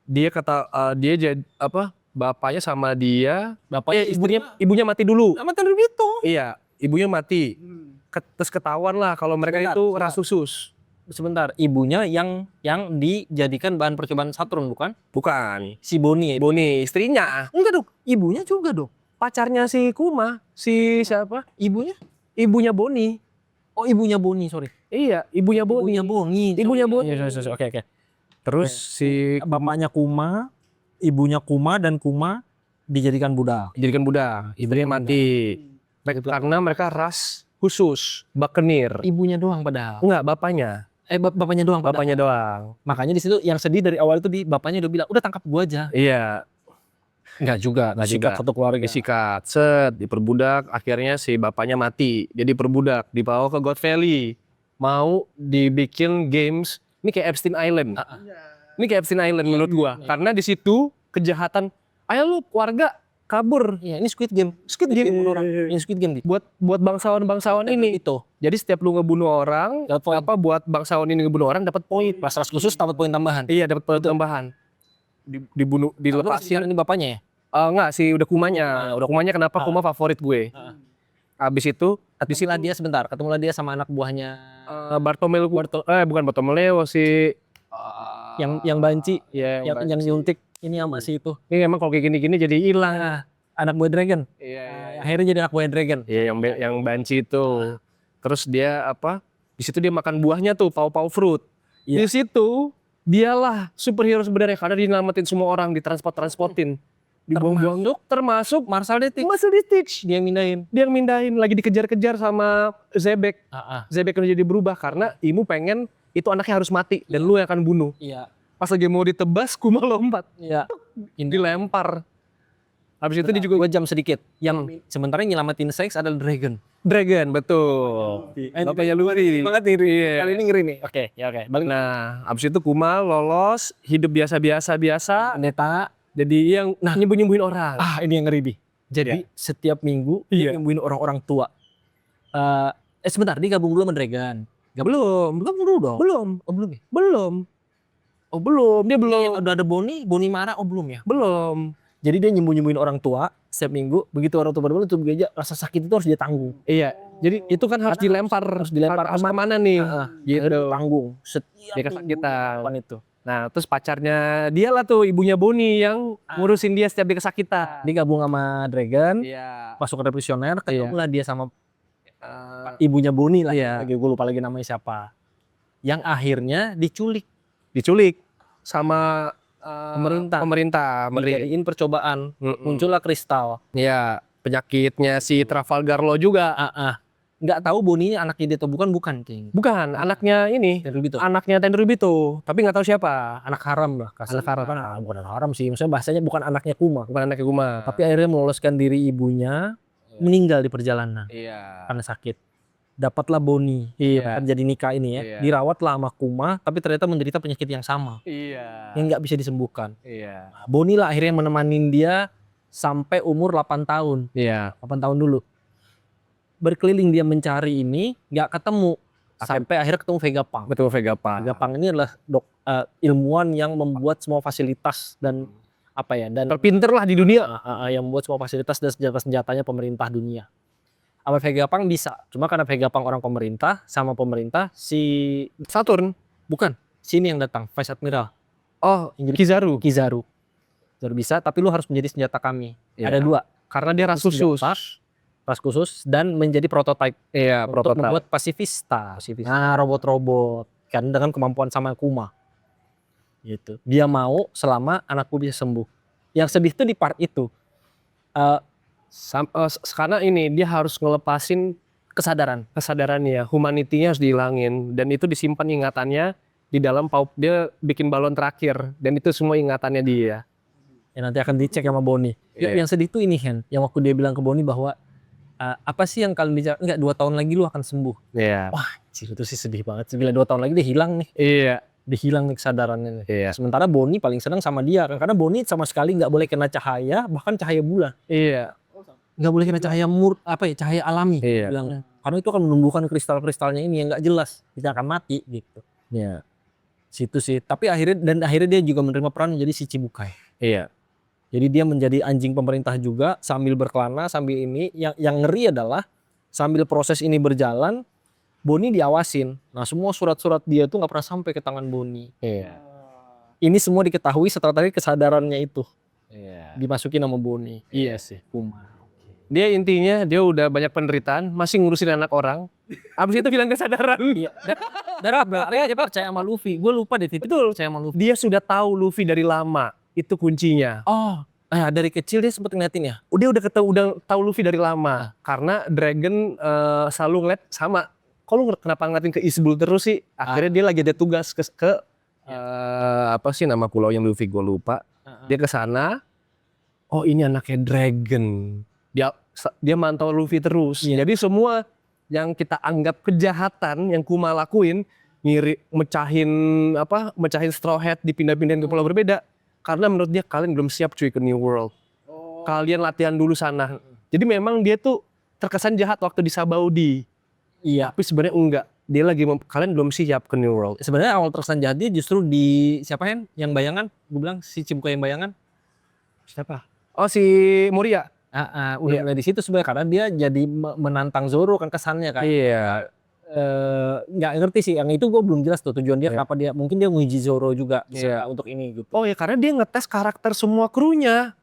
Dia kata dia jadi apa? Bapaknya sama dia. Bapaknya Ibunya mati dulu. sama Tenryubito. Iya, ibunya mati. Terus ketahuan lah kalau mereka Sebentar, itu sebentar. ras usus. Sebentar, ibunya yang dijadikan bahan percobaan Saturn bukan? Bukan. Si Bonnie. Boni, istrinya. Enggak dong, ibunya juga dong. Pacarnya si Kuma. Si siapa? Ibunya? Ibunya Boni. Oh, ibunya Bonnie, sorry. Iya, ibunya Boni. Ibunya Bonnie. Ibunya Bonnie. Iya, oke. Terus si Bapaknya Kuma, ibunya Kuma dan Kuma dijadikan budak. jadikan budak. Istrinya mati. Karena mereka ras khusus, Buccaneer. Ibunya doang padahal. Enggak, bapaknya. Bapaknya doang padahal. Bapaknya doang. Makanya di situ yang sedih dari awal itu bapaknya udah bilang, "Udah tangkap gua aja." Iya, Enggak juga, Disikat. satu keluarga. disikat, set, diperbudak. Akhirnya si bapaknya mati. Dia diperbudak, dibawa ke God Valley. Mau dibikin games. Ini kayak Epstein Island. Ini kayak Epstein Island menurut gua. Karena di situ kejahatan. Ayo lu keluarga kabur. Iya, ini Squid Game. Squid Game bunuh orang. Ini Squid Game Buat bangsawan-bangsawan ini. itu. Jadi setiap lu ngebunuh orang, Dapat poin. buat bangsawan ini ngebunuh orang dapat poin. Pas ras khusus dapat poin tambahan. Iya, dapat poin tambahan. Dibunuh, dilepasin. Ini bapaknya ya? Enggak sih, udah kumanya. Udah kumanya kenapa kuma favorit gue. Habis itu Ketemulah dia sebentar, ketemulah dia sama anak buahnya Bartomeu bukan Bartomeu si yang banci, ya yang nyuntik ini sama si itu. ini emang kalau kayak gini-gini jadi hilang. Anak buah Dragon. Iya. Akhirnya jadi anak buah Dragon. Iya yang banci itu. Terus dia apa? Di situ dia makan buahnya tuh, pau-pau fruit. Iya. Di situ dialah superhero sebenarnya karena dia nyelamatin semua orang, ditransportin. Dibuang-buang termasuk Marshall Detik. Marshall Ditch. Dia yang mindahin. Dia yang mindahin lagi dikejar-kejar sama Zebek. Zebek udah jadi berubah karena Imu pengen itu anaknya harus mati dan lu yang akan bunuh. Iya. Pas lagi mau ditebas, Kuma lompat, Iya. dilempar. Habis itu dia juga 2 jam sedikit. Yang sementara yang nyelamatin Shanks adalah Dragon. Dragon, betul. Bapaknya Luffy. Banget nih. Iya. Kali ini ngeri nih. Oke, ya oke. Balik. Nah, habis itu Kuma lolos, hidup biasa-biasa. Pendeta. Jadi yang nyembuhin orang. Ini yang ngeri di. Jadi setiap minggu dia nyembuhin orang-orang tua. Sebentar, dia gabung dulu sama Dragon. Belum. Gabung dulu dong. Belum. Oh belum ya? Belum. Oh, belum. Dia belum. Udah ada Bonnie marah. Oh belum ya? Belum. Jadi dia nyembuhin orang tua setiap minggu. Begitu orang tua baru itu gereja, rasa sakit itu harus dia tanggung. Iya. Jadi itu kan harus dilempar. Harus dilempar Harus kemana nih? Gitu. Tanggung. Setiap Dia kesakitan. minggu itu. Nah, terus pacarnya dia lah tuh, ibunya Bonnie yang ngurusin dia setiap dia kesakitan. Dia gabung sama Dragon, Iya. masuk ke revolusioner, ketemulah dia sama Eh, ibunya Bonnie lah. Iya. Lagi gue lupa lagi namanya siapa. Yang akhirnya diculik. diculik sama Pemerintah. pemerintah. Dijadiin percobaan. Muncullah kristal. Ya, penyakitnya si Trafalgar Law juga. Nggak tahu Bonnie anaknya dia atau bukan Cing. Bukan, anaknya ini. Tenryubito. Anaknya Tenryubito, tapi nggak tahu siapa. Anak haram lah. Anak haram. Bukan anak haram sih. Maksudnya bahasanya bukan anaknya Kuma. Bukan anaknya Kuma. Tapi akhirnya meloloskan diri ibunya. Meninggal di perjalanan. Iya. Karena sakit. Dapatlah Bonnie. Iya. Terjadi nikah ini ya. Iya. Dirawatlah sama Kuma. Tapi ternyata menderita penyakit yang sama. Iya. Yang nggak bisa disembuhkan. Iya. Nah, Bonnie lah akhirnya menemani dia sampai umur 8 tahun. Iya. 8 tahun dulu. Berkeliling dia mencari ini, nggak ketemu. Sampai akhirnya ketemu Vegapunk. Betul Vegapunk. Vegapunk ini adalah ilmuwan yang membuat semua fasilitas dan dan Terpinter lah di dunia. yang membuat semua fasilitas dan senjata-senjatanya pemerintah dunia. Sama Vegapunk bisa. Cuma karena Vegapunk orang pemerintah, sama pemerintah si Saturn. bukan sini yang datang, Vice Admiral. Oh, Yang jadi Kizaru. Kizaru. Kizaru bisa, tapi lu harus menjadi senjata kami. Iya. Ada 2. Karena dia ras khusus. Ras khusus dan menjadi prototipe Iya, untuk prototipe. membuat pasifista. Nah, robot-robot kan dengan kemampuan sama Kuma. Gitu. Dia mau selama anakku bisa sembuh. Yang sedih tuh di part itu. Karena ini dia harus ngelepasin kesadarannya, humanity-nya harus dihilangin, dan itu disimpan ingatannya di dalam paup. Dia bikin balon terakhir dan itu semua ingatannya dia. Ya nanti akan dicek sama Boni. Iya. Yang sedih tuh ini Hen, yang waktu dia bilang ke Boni bahwa apa sih yang kalian bicara? Enggak, 2 tahun lagi lu akan sembuh. Iya. Wah, anjir, itu sih sedih banget. Bila 2 tahun lagi dia hilang nih. Iya. Dia hilang nih kesadarannya nih. Iya. Sementara Boni paling senang sama dia karena Boni sama sekali nggak boleh kena cahaya, bahkan cahaya bulan. Iya. Nggak boleh kena cahaya cahaya alami. Iya. Bilangnya. Karena itu akan menumbuhkan kristal-kristalnya ini yang nggak jelas, kita akan mati gitu. Iya. Situ sih. Tapi akhirnya dia juga menerima peran menjadi si Cibukai. Iya. Jadi dia menjadi anjing pemerintah juga sambil berkelana, sambil ini. Yang ngeri adalah sambil proses ini berjalan, Boni diawasin. Nah semua surat-surat dia tuh nggak pernah sampai ke tangan Boni. Iya. Ini semua diketahui setelah tadi kesadarannya itu Iya. dimasukin sama Boni. Iya sih. Kuma. Dia intinya dia udah banyak penderitaan, masih ngurusin anak orang. Abis itu hilang kesadaran. Iya. Dia percaya sama Luffy. Gue lupa deh titik percaya sama Luffy. Dia sudah tahu Luffy dari lama. Itu kuncinya. Oh, dari kecil dia sempet ngeliatin ya. Udah tahu Luffy dari lama. Karena Dragon selalu ngeliat sama. Kok lu kenapa ngeliatin ke East Blue terus sih? Akhirnya dia lagi ada tugas ke apa sih nama pulau yang Luffy gue lupa. Dia ke sana. Oh ini anaknya Dragon. Dia mantau Luffy terus. Iya. Jadi semua yang kita anggap kejahatan yang Kuma lakuin, mecahin Straw Hat, dipindah-pindahin ke pulau berbeda. Karena menurut dia kalian belum siap cuy ke New World. Kalian latihan dulu sana. Jadi memang dia tuh terkesan jahat waktu di Sabaudi. Iya. Tapi sebenarnya enggak. Dia lagi kalian belum siap ke New World. Sebenarnya awal terkesan jahat dia justru di siapa Hen? Yang bayangan? Gue bilang si Cibukai yang bayangan. Siapa? Oh si Moria. Udah di situ sebenarnya karena dia jadi menantang Zoro kan kesannya kan. Iya. Nggak ngerti sih, yang itu gue belum jelas tuh tujuan dia kenapa dia, mungkin dia nguji Zoro juga untuk ini gitu. Oh ya karena dia ngetes karakter semua krunya.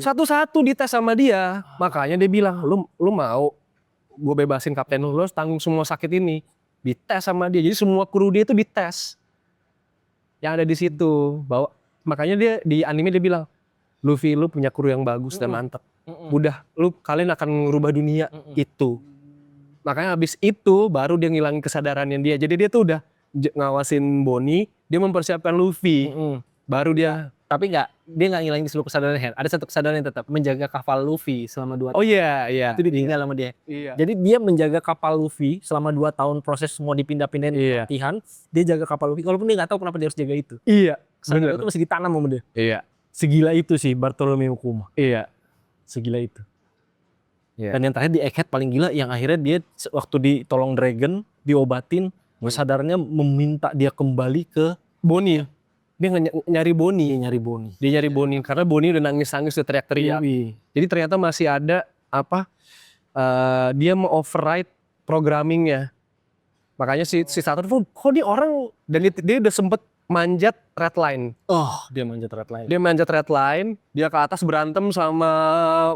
Satu-satu dites sama dia. Makanya dia bilang, lu mau gue bebasin kapten lu harus tanggung semua sakit ini. Dites sama dia. Jadi semua kru dia itu dites. Yang ada di situ. Makanya dia di anime dia bilang, Luffy lu punya kru yang bagus dan mantep. Udah kalian akan merubah dunia itu. Makanya habis itu baru dia ngilangin kesadarannya dia. Jadi dia tuh udah ngawasin Boni, dia mempersiapkan Luffy. Baru dia. Tapi dia nggak ngilangin seluruh kesadaran Hen. Ada satu kesadaran yang tetap menjaga kapal Luffy selama 2 tahun. Oh iya. Itu ditinggal sama dia. Iya. Jadi dia menjaga kapal Luffy selama 2 tahun proses semua dipindah-pindahin latihan. Dia jaga kapal Luffy walaupun dia nggak tahu kenapa dia harus jaga itu. Iya. Kesadaran itu masih ditanam sama dia. Iya. Segila itu sih Bartolomeo Kuma. Iya. Segila itu. Iya. Dan yang terakhir di Egghead paling gila yang akhirnya dia waktu ditolong Dragon diobatin, kesadarannya meminta dia kembali ke Boni. Dia nyari Boni. Dia nyari Boni. Karena Boni udah nangis-nangis, udah teriak-teriak. Jadi ternyata masih ada dia mau override programmingnya. Makanya si Saturn pun, kok dia orang, dan dia udah sempet manjat red line. Dia manjat red line. Dia manjat red line, dia ke atas berantem sama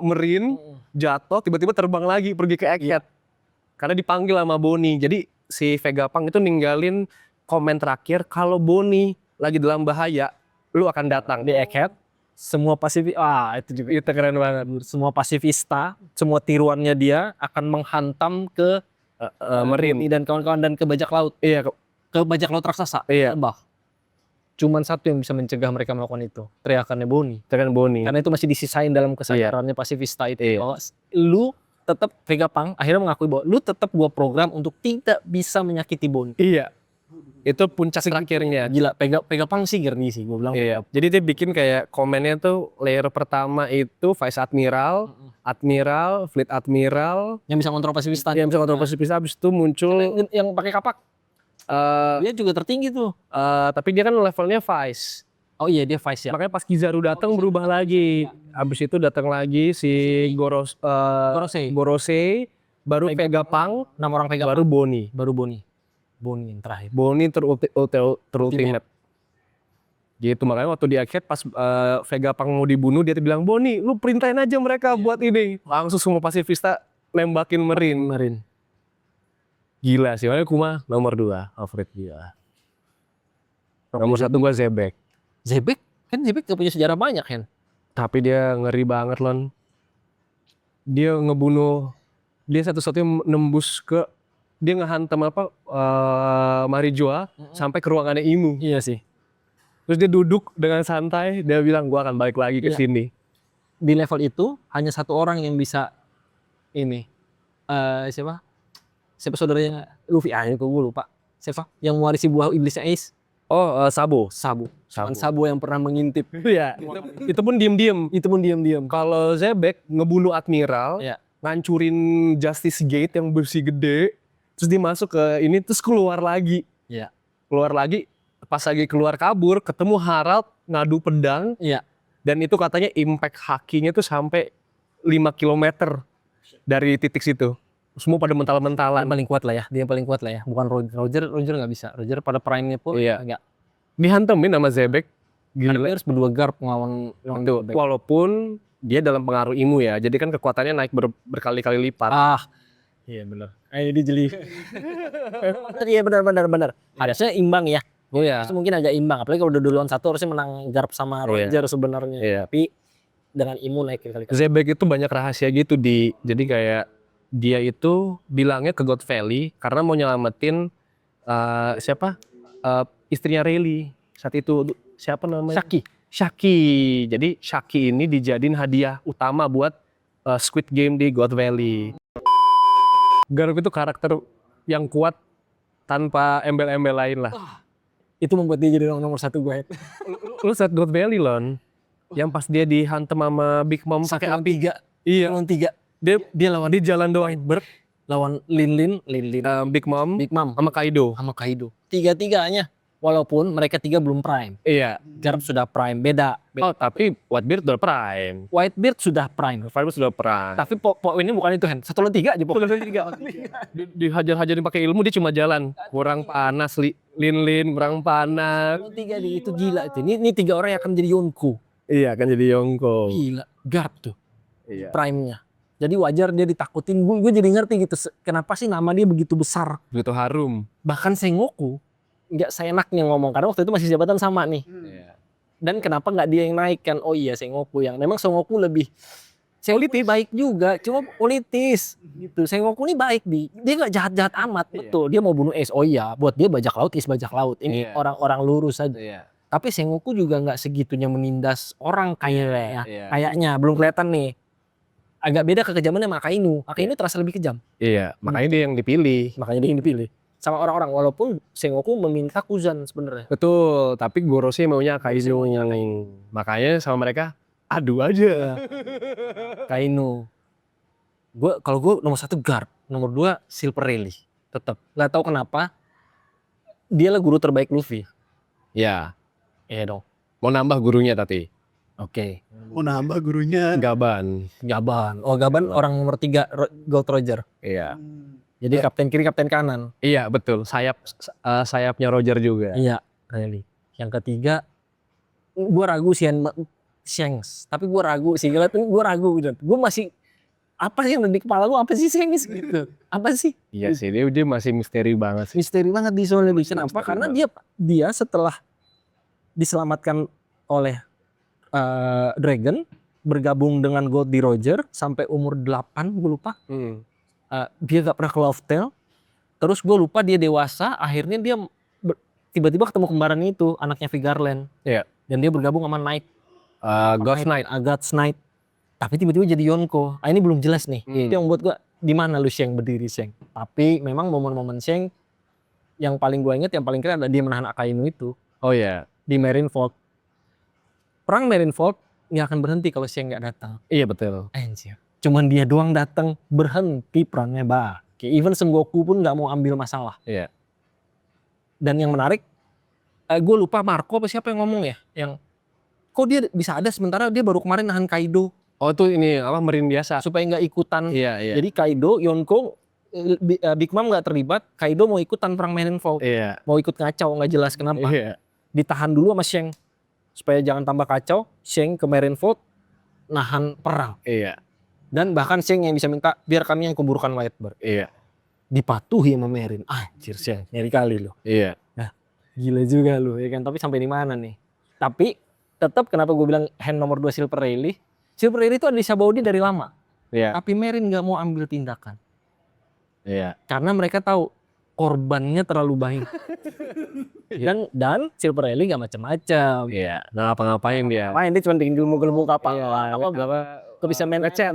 Marine, jatuh, tiba-tiba terbang lagi pergi ke Egghead. Karena dipanggil sama Boni. Jadi si Vegapunk itu ninggalin komen terakhir, kalau Boni lagi dalam bahaya, lu akan datang. Di Egghead, semua itu juga Itu keren banget. semua pasifista, semua tiruannya dia akan menghantam ke Marine dan kawan-kawan dan ke bajak laut. Iya, Ke bajak laut raksasa. Iya. Cuman satu yang bisa mencegah mereka melakukan itu, teriakannya Boni. dengan Boni. Karena itu masih disisain dalam kesadarannya pasifista itu. Iya. Bahwa lu tetap, Vegapunk akhirnya mengakui bahwa lu tetap gua program untuk tidak bisa menyakiti Boni. Iya. Itu puncak terakhirnya. Gila, Vegapunk sih gerni sih, gua bilang. Iya. Jadi dia bikin kayak komennya tuh layer pertama itu Vice Admiral, Fleet Admiral, Yang bisa kontrol pasifista. yang bisa kontrol pasifista, habis itu muncul Yang pakai kapak. Dia juga tertinggi tuh. tapi dia kan levelnya Vice. Oh iya, dia Vice ya. Makanya pas Kizaru datang berubah lagi. Habis itu datang lagi si Gorosei, baru Vegapunk, 6 orang Vegapunk. baru Boni. Baru Boni yang terakhir. Boni terultimate. Gitu, makanya waktu di Egghead pas Vegapunk mau dibunuh, dia bilang, Boni lu perintahin aja mereka buat ini. Langsung semua pasifista nembakin Marine. Gila sih, makanya Kuma nomor 2 favorit dia. Nomor 1 gua Zebek. Zebek gak punya sejarah banyak kan. Tapi dia ngeri banget Lon. dia ngebunuh, dia satu-satunya nembus ke, dia ngehantam Marijoa sampai ke ruangannya Imu. Iya sih. Terus dia duduk dengan santai, dia bilang gua akan balik lagi ke Iya. sini. Di level itu hanya satu orang yang bisa ini siapa saudaranya Luffy, itu gue lupa siapa yang mewarisi buah iblisnya Ace. Sabo. Cuman Sabo yang pernah mengintip. Iya, itu pun diem-diem. Itu pun diam-diam. Kalau Zebek ngebunuh admiral, Iya. ngancurin Justice Gate yang besi gede, terus dia masuk ke ini, terus keluar lagi. Iya. Keluar lagi, pas lagi keluar kabur, ketemu Harald ngadu pedang, Iya. dan itu katanya impact hakinya tuh sampai 5 kilometer dari titik situ. Semua pada mental-mentalan. Yang paling kuat lah ya, dia yang paling kuat lah ya. Bukan Roger nggak bisa. Roger pada prime-nya pun Iya. enggak. Dihantemin sama Zebek. Dia Gila. harus berdua guard ngelawan Itu, walaupun dia dalam pengaruh Imu ya, jadi kan kekuatannya naik berkali-kali lipat. Iya benar. Ini jeli. Iya benar. Harusnya imbang ya. Oh ya. Terus mungkin agak imbang. Apalagi kalau udah duluan satu harusnya menang garp sama Iya. Roger sebenarnya. Iya. Tapi dengan Imu naik kali-kali. Zebek itu banyak rahasia gitu jadi kayak dia itu bilangnya ke God Valley karena mau nyelamatin istrinya Rayleigh saat itu, siapa namanya? Shaki. Jadi Shaki ini dijadiin hadiah utama buat Squid Game di God Valley. Garp itu karakter yang kuat tanpa embel-embel lain lah. Itu membuat dia jadi nomor satu gue. Lu set God Valley Lon, yang pas dia dihantam sama Big Mom pakai api. Iya. Lawan 3. Dia lawan di jalan doang Lawan Lin, Big Mom Big Mom sama Kaido. sama Kaido. Tiga-tiganya. Walaupun mereka 3 belum prime. Iya. Garp sudah prime, beda. Oh tapi Whitebeard udah prime. Whitebeard sudah prime. Whitebeard sudah prime. Tapi poinnya bukan itu, Hen. 1 lawan 3 aja pokoknya. Dihajar-hajarin pakai ilmu dia cuma jalan. Kurang panas Lin kurang panas. 1 lawan 3 itu gila itu. Ini 3 orang yang akan jadi Yonko. Iya kan jadi Yonko. Gila, Garp tuh Iya. prime-nya. Jadi wajar dia ditakutin. Gue jadi ngerti gitu. Kenapa sih nama dia begitu besar? Begitu harum. Bahkan Sengoku nggak seenaknya ngomong karena waktu itu masih jabatan sama nih. Iya. Dan kenapa nggak dia yang naik kan? Oh iya Sengoku yang memang Sengoku lebih politis baik juga, cuma politis gitu. Sengoku ini baik dia nggak jahat-jahat amat, betul. Dia mau bunuh Ace, oh iya, buat dia bajak laut. Ini Iya. orang-orang lurus aja. Iya. Tapi Sengoku juga nggak segitunya menindas orang kayaknya. Iya. Kayaknya belum kelihatan nih. Agak beda kekejamannya sama Akainu. Akainu terasa lebih kejam. Iya. Makanya dia yang dipilih. Makanya dia yang dipilih sama orang-orang, walaupun Sengoku meminta Kuzan sebenarnya. Betul, tapi Goroshi maunya Kaido. Makanya sama mereka adu aja. Kainu. Kalau gue nomor 1 Garp, nomor 2 Silver Rayleigh. Tetap. Gak tahu kenapa. Dia lah guru terbaik Luffy. Ya, Iya dong. mau nambah gurunya tadi. Oke. Mau nambah gurunya. Gaban. Gaban. Oh Gaban orang nomor 3 Gold Roger. Iya. Jadi kapten kiri, kapten kanan. Iya, betul. Sayapnya Roger juga. Iya, Rayleigh. Yang ketiga, gue ragu Shanks. Tapi gue ragu sih. Gue ragu gitu. Gue masih apa sih yang ada di kepala gue? Apa sih Shanks gitu? Apa sih? Iya sih, dia masih misteri banget sih. Misteri banget di Soul Edition. Kenapa? Karena dia setelah diselamatkan oleh Dragon, bergabung dengan Goldie Roger sampai umur 8, gue lupa. Dia gak pernah ke Love Tale. Terus gue lupa dia dewasa, akhirnya dia tiba-tiba ketemu kembaran itu, anaknya Vigarland. Iya. Dan dia bergabung sama Knight. Ghost Knight. God's Knight. Tapi tiba-tiba jadi Yonko. Ini belum jelas nih. Itu yang buat gue, di mana lu Sheng berdiri Sheng. Tapi memang momen-momen Sheng yang paling gue inget, yang paling keren adalah dia menahan Akainu itu. Oh iya. Di Marineford. Perang Marineford nggak akan berhenti kalau Sheng nggak datang. Iya betul. Anjir. Cuman dia doang datang, berhenti perangnya even Sengoku pun nggak mau ambil masalah. Iya. Dan yang menarik, gue lupa Marco apa siapa yang ngomong ya, yang kok dia bisa ada sementara dia baru kemarin nahan Kaido. Oh itu ini Marine biasa. Supaya nggak ikutan. Iya. Jadi Kaido, Yonko, Big Mom nggak terlibat, Kaido mau ikutan perang Marineford. Iya. Mau ikut ngacau, nggak jelas kenapa. Iya. Ditahan dulu sama Sheng. Supaya jangan tambah kacau, Sheng ke Marineford, nahan perang. Iya. Dan bahkan Sheng yang bisa minta, biar kami yang kuburkan Whitebeard. Iya. Dipatuhi sama Marine. Anjir Sheng, nyari kali loh. Iya. Gila juga loh, ya kan. Tapi sampai di mana nih? Tapi tetap kenapa gue bilang hand nomor 2 Silver Rayleigh. Silver Rayleigh itu ada di Sabaody dari lama. Iya. Tapi Marine nggak mau ambil tindakan. Iya. Karena mereka tahu korbannya terlalu banyak. dan Silver Rally nggak macam-macam. Iya. Nggak ngapa-ngapain dia. Main dia cuma bikin gelembung kapal. Iya. Kok bisa main ngecer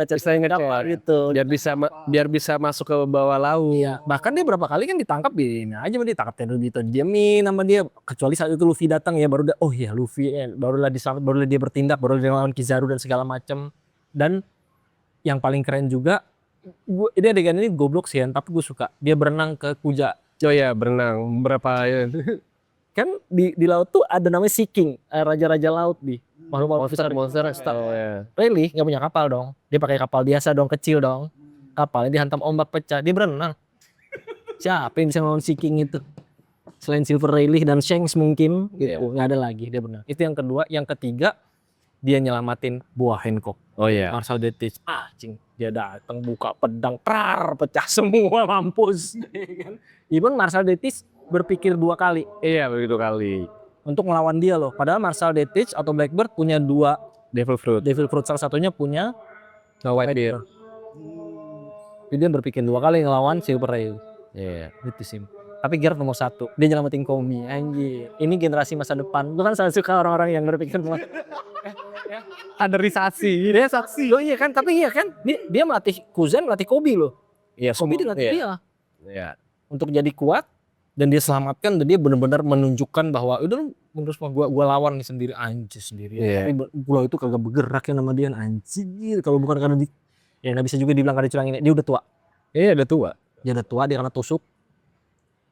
bisa kapal gitu. biar bisa masuk ke bawah laut. Iya, bahkan dia berapa kali kan ditangkap ditangkap gitu diamin sama dia. Kecuali saat itu Luffy datang ya baru oh iya Luffy barulah diselamat, barulah dia bertindak, barulah dia lawan Kizaru dan segala macam. Dan yang paling keren juga ini adegan ini goblok sih tapi gue suka. Dia berenang ke Kuja. Oh ya, berenang berapa ya. Kan di laut tuh ada namanya Sea King, raja-raja laut makhluk Monster. Oh ya. Rayleigh nggak punya kapal dong. Dia pakai kapal biasa dong, kecil dong. Kapalnya dihantam ombak pecah, dia berenang. Siapa yang bisa ngelawan Sea King itu? Selain Silver Rayleigh dan Shanks mungkin, gitu. Nggak ada lagi, dia berenang. Itu yang kedua. Yang ketiga, dia nyelamatin buah Hancock. Oh ya. Marshal Detis, cing. Dia datang buka pedang, pecah semua, mampus. Even Marshal Detis berpikir 2 kali. Iya, begitu kali. Untuk melawan dia loh. Padahal Marshal Detis atau Blackbird punya 2 Devil Fruit. Devil Fruit, salah satunya punya Whitebeard. Jadi dia berpikir 2 kali ngelawan Silver Rayleigh. Iya. Itu sih. Tapi Geralt nomor 1. Dia nyelamatin Komi. Anjir. Ini generasi masa depan. Gue kan sangat suka orang-orang yang berpikir Kaderisasi. dia saksi. Oh iya kan, tapi iya kan. Dia melatih Kuzen, melatih Kobe loh. Iya, Kobe dia melatih dia. Iya. Untuk jadi kuat dan dia selamatkan dan dia benar-benar menunjukkan bahwa udah lu terus gua lawan nih sendiri anjir sendiri. Iya. Tapi pulau itu kagak bergerak ya nama dia anjir. Kalau bukan karena ya nggak bisa juga dibilang karena curangin. Dia udah tua. Iya, udah tua. Dia udah tua, dia karena tusuk.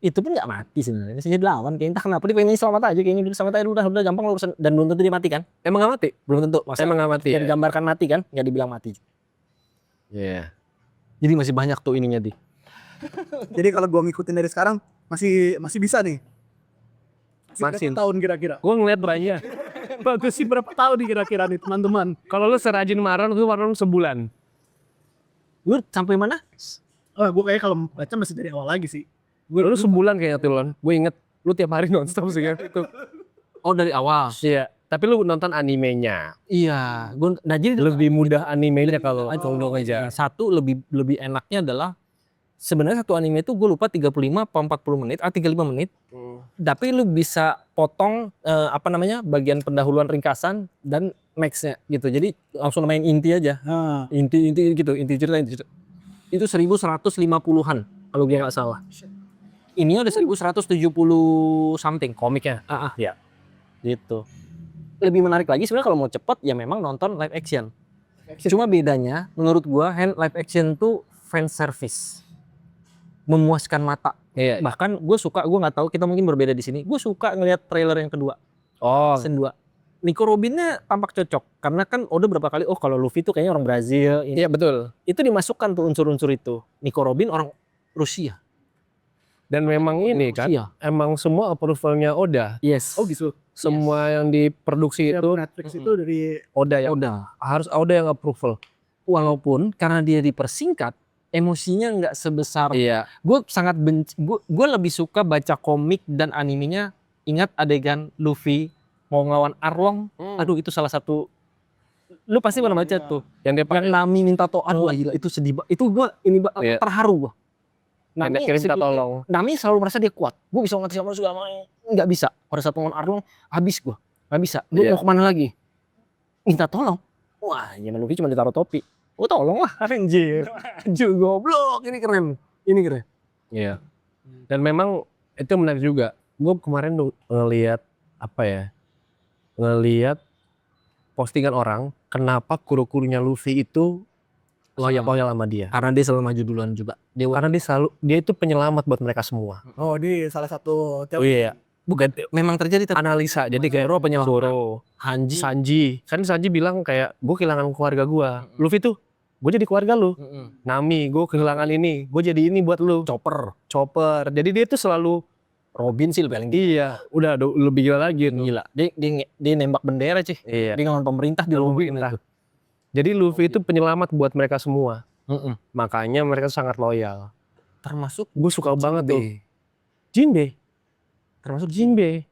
Itu pun nggak mati sebenarnya. Dia lawan kayaknya entah kenapa dia pengen selamat aja, kayaknya dia selamat aja udah gampang urusan dan belum tentu dia mati kan? Emang nggak mati? Belum tentu. Emang nggak mati. Yang digambarkan mati kan? Nggak dibilang mati. Iya. Jadi masih banyak tuh ininya di. Jadi kalau gua ngikutin dari sekarang masih bisa nih. Masih. Berapa tahun kira-kira? Gua ngeliat banyak. Bagus sih berapa tahun nih kira-kira nih teman-teman? Kalau lu serajin Maron tuh Maron sebulan. Lu sampai mana? Oh, gua kayak kalau baca masih dari awal lagi sih. Lu sebulan kayaknya tuh Lon. Gue inget lu tiap hari nonstop sih kan itu. Oh dari awal. Iya. Tapi lu nonton animenya. Iya, nah jadi Lebih mudah animenya kalau aja. Satu lebih enaknya adalah sebenarnya satu anime itu gue lupa 35 apa 40 menit, 35 menit. Tapi lu bisa potong bagian pendahuluan ringkasan dan nextnya gitu. Jadi langsung main inti aja. Inti gitu, inti cerita. Itu 1150-an kalau gue nggak salah. Ini ada 1170 something komiknya. Ya. Gitu. Lebih menarik lagi sebenarnya kalau mau cepet ya memang nonton live action. Cuma bedanya menurut gua live action tuh fan service. Memuaskan mata. Iya. Bahkan gue nggak tahu kita mungkin berbeda di sini. Gue suka ngelihat trailer yang kedua. Oh. Season 2. Nico Robinnya tampak cocok karena kan udah berapa kali kalau Luffy tuh kayaknya orang Brazil. Iya betul. Itu dimasukkan tuh unsur-unsur itu. Nico Robin orang Rusia. Dan memang ini kan, emang semua approvalnya Oda. Yes. Oh gitu. Semua yang diproduksi itu Netflix itu dari Oda yang Oda. harus Oda yang approval. Walaupun karena dia dipersingkat, emosinya nggak sebesar. Iya. Gue sangat benci. Gue lebih suka baca komik dan animenya. Ingat adegan Luffy mau ngelawan Arlong. Aduh itu salah satu. Lu pasti pernah baca tuh. Yang dia pakai Nami minta aduh gila itu sedih banget. Itu gue terharu gue. Nami minta tolong. Nami selalu merasa dia kuat. Gue bisa ngerti sama segala macam. Nggak bisa. Pada saat ngelawan Arlong habis gue. Nggak bisa. Gue mau kemana lagi? Minta tolong. Wah, zaman Luffy cuma ditaruh topi. Oh tolong lah, anjir. Anjir goblok, ini keren. Ini keren. Iya. Dan memang itu menarik juga. Gue kemarin ngelihat ngelihat postingan orang kenapa kru-krunya Luffy itu loyal sama dia. Karena dia selalu maju duluan juga. Karena dia itu penyelamat buat mereka semua. Oh, di salah satu Oh iya. Bukan memang terjadi analisa. Jadi kayak Zoro, Hanji, Sanji. Kan Sanji bilang kayak gue kehilangan keluarga gue. Luffy tuh gue jadi keluarga lu. Nami, gue kehilangan ini. Gue jadi ini buat lu. Chopper. Jadi dia tuh selalu Robin sih paling iya. Udah lebih gila lagi. Gila. Dia nembak bendera sih. Iya. Dia ngelawan pemerintah di pemerintah. Jadi Luffy itu penyelamat buat mereka semua. Makanya mereka sangat loyal. Termasuk gue suka banget tuh. Jinbe. Termasuk Jinbe.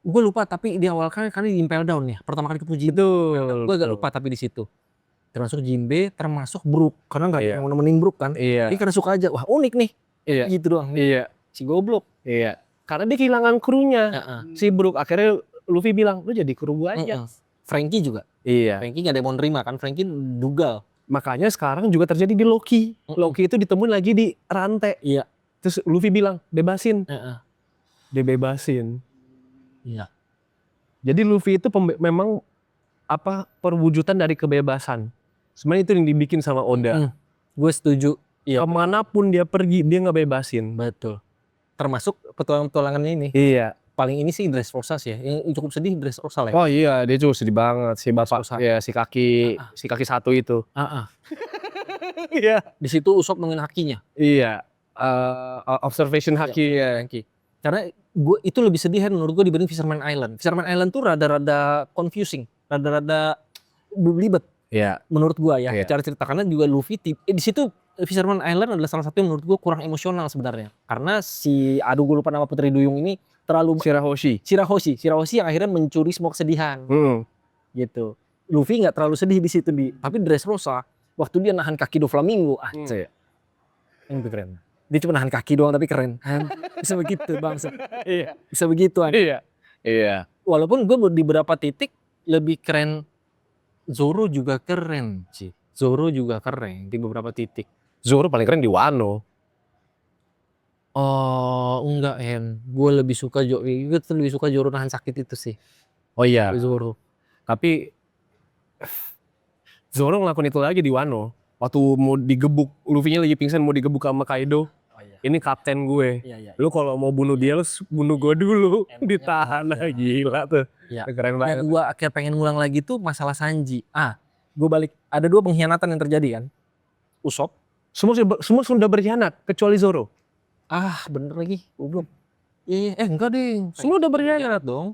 Gue lupa tapi di awal kan di Impel Down ya. Pertama kali ketemu Jinbe. Betul. Gue agak lupa tapi di situ. termasuk Jinbe, termasuk Brook. Karena nggak Iya. mau nemenin Brook kan. Iya. Dia karena suka aja, wah unik nih. Iya. Gitu doang. Iya. Si goblok. Iya. Karena dia kehilangan krunya. Heeh. Si Brook akhirnya Luffy bilang, lu jadi kru gua aja. Frankie juga. Iya. Frankie nggak ada yang mau nerima kan. Frankie dugal. Makanya sekarang juga terjadi di Loki. Loki itu ditemuin lagi di rantai. Iya. Terus Luffy bilang, bebasin. Heeh. Dia bebasin. Iya. Jadi Luffy itu memang perwujudan dari kebebasan. Sebenarnya itu yang dibikin sama Oda. Gue setuju. Iya. Kemanapun dia pergi, dia ngebebasin. Betul. Termasuk petualangan-petualangannya ini. Iya. Paling ini sih Dressrosa sih ya. Yang cukup sedih Dressrosa lah ya. Oh iya, dia juga sedih banget si bapak. Dressrosa. Ya si kaki satu itu. Iya. Di situ Usopp nemuin hakinya. Iya. Observation haki ya. Karena gue itu lebih sedih menurut gue dibanding Fisherman Island. Fisherman Island tuh rada-rada confusing, rada-rada belibet. Iya. Menurut gue ya, Iya. cara cerita karena juga Luffy di situ Fisherman Island adalah salah satu yang menurut gue kurang emosional sebenarnya. Karena gue lupa nama Putri Duyung ini terlalu Shirahoshi yang akhirnya mencuri semua kesedihan. Gitu. Luffy nggak terlalu sedih di situ tapi Dressrosa waktu dia nahan kaki Doflamingo, itu keren. Dia cuma nahan kaki doang tapi keren. Bisa begitu bangsa. Iya. Bisa begitu. Iya. Walaupun gue di beberapa titik lebih keren. Zoro juga keren sih. Zoro juga keren di beberapa titik. Zoro paling keren di Wano. Oh enggak gue lebih suka Zoro nahan sakit itu sih. Oh iya. Zoro. Tapi Zoro ngelakuin itu lagi di Wano. Waktu mau digebuk, Luffy-nya lagi pingsan mau digebuk sama Kaido. Ini kapten gue. Iya. Lu kalau mau bunuh dia, lu bunuh gue dulu. Ditahan gila tuh. Iya. Keren banget. Yang gue akhirnya pengen ngulang lagi tuh masalah Sanji. Gue balik. Ada 2 pengkhianatan yang terjadi kan. Usopp. Semua sudah berkhianat, kecuali Zoro. Bener lagi. Belum. Iya. Enggak deh. Semua udah berkhianat dong.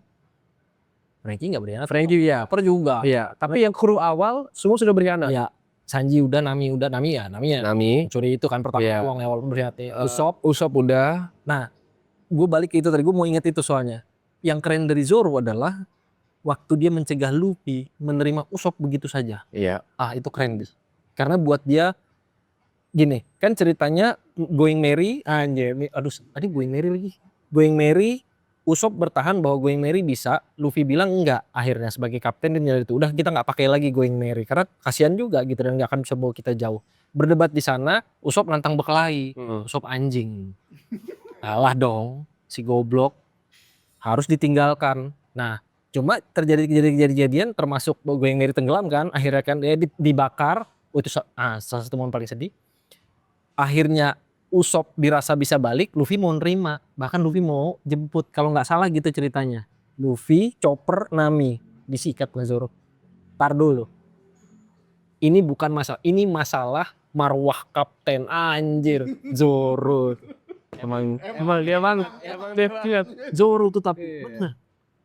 Frankie gak berkhianat. Frankie ya. Chopper juga. Iya. Tapi yang kru awal, semua sudah berkhianat. Iya. Sanji udah, Nami ya. Nami. Curi itu kan pertama Iya. uang walaupun berkhianat. Usopp udah. Gue balik ke itu tadi, gue mau inget itu soalnya. Yang keren dari Zoro adalah waktu dia mencegah Luffy menerima Usopp begitu saja. Iya. Itu keren. Karena buat dia gini, kan ceritanya Going Merry, tadi Going Merry lagi. Going Merry, Usopp bertahan bahwa Going Merry bisa, Luffy bilang enggak. Akhirnya sebagai kapten dia nyari itu, udah kita nggak pakai lagi Going Merry karena kasihan juga gitu dan nggak akan bisa bawa kita jauh. Berdebat di sana, Usopp nantang berkelahi. Usopp anjing. Kalah dong, si goblok. Harus ditinggalkan. Nah, cuma terjadi kejadian termasuk Going Merry tenggelam kan, akhirnya kan dia dibakar. Itu salah satu momen paling sedih. Akhirnya Usopp dirasa bisa balik, Luffy mau nerima. Bahkan Luffy mau jemput, kalau nggak salah gitu ceritanya. Luffy, Chopper, Nami disikat sama Zoro. Tar dulu. Ini bukan masalah, ini masalah marwah kapten anjir. Zoro. Emang dia Zoro tuh tapi bener.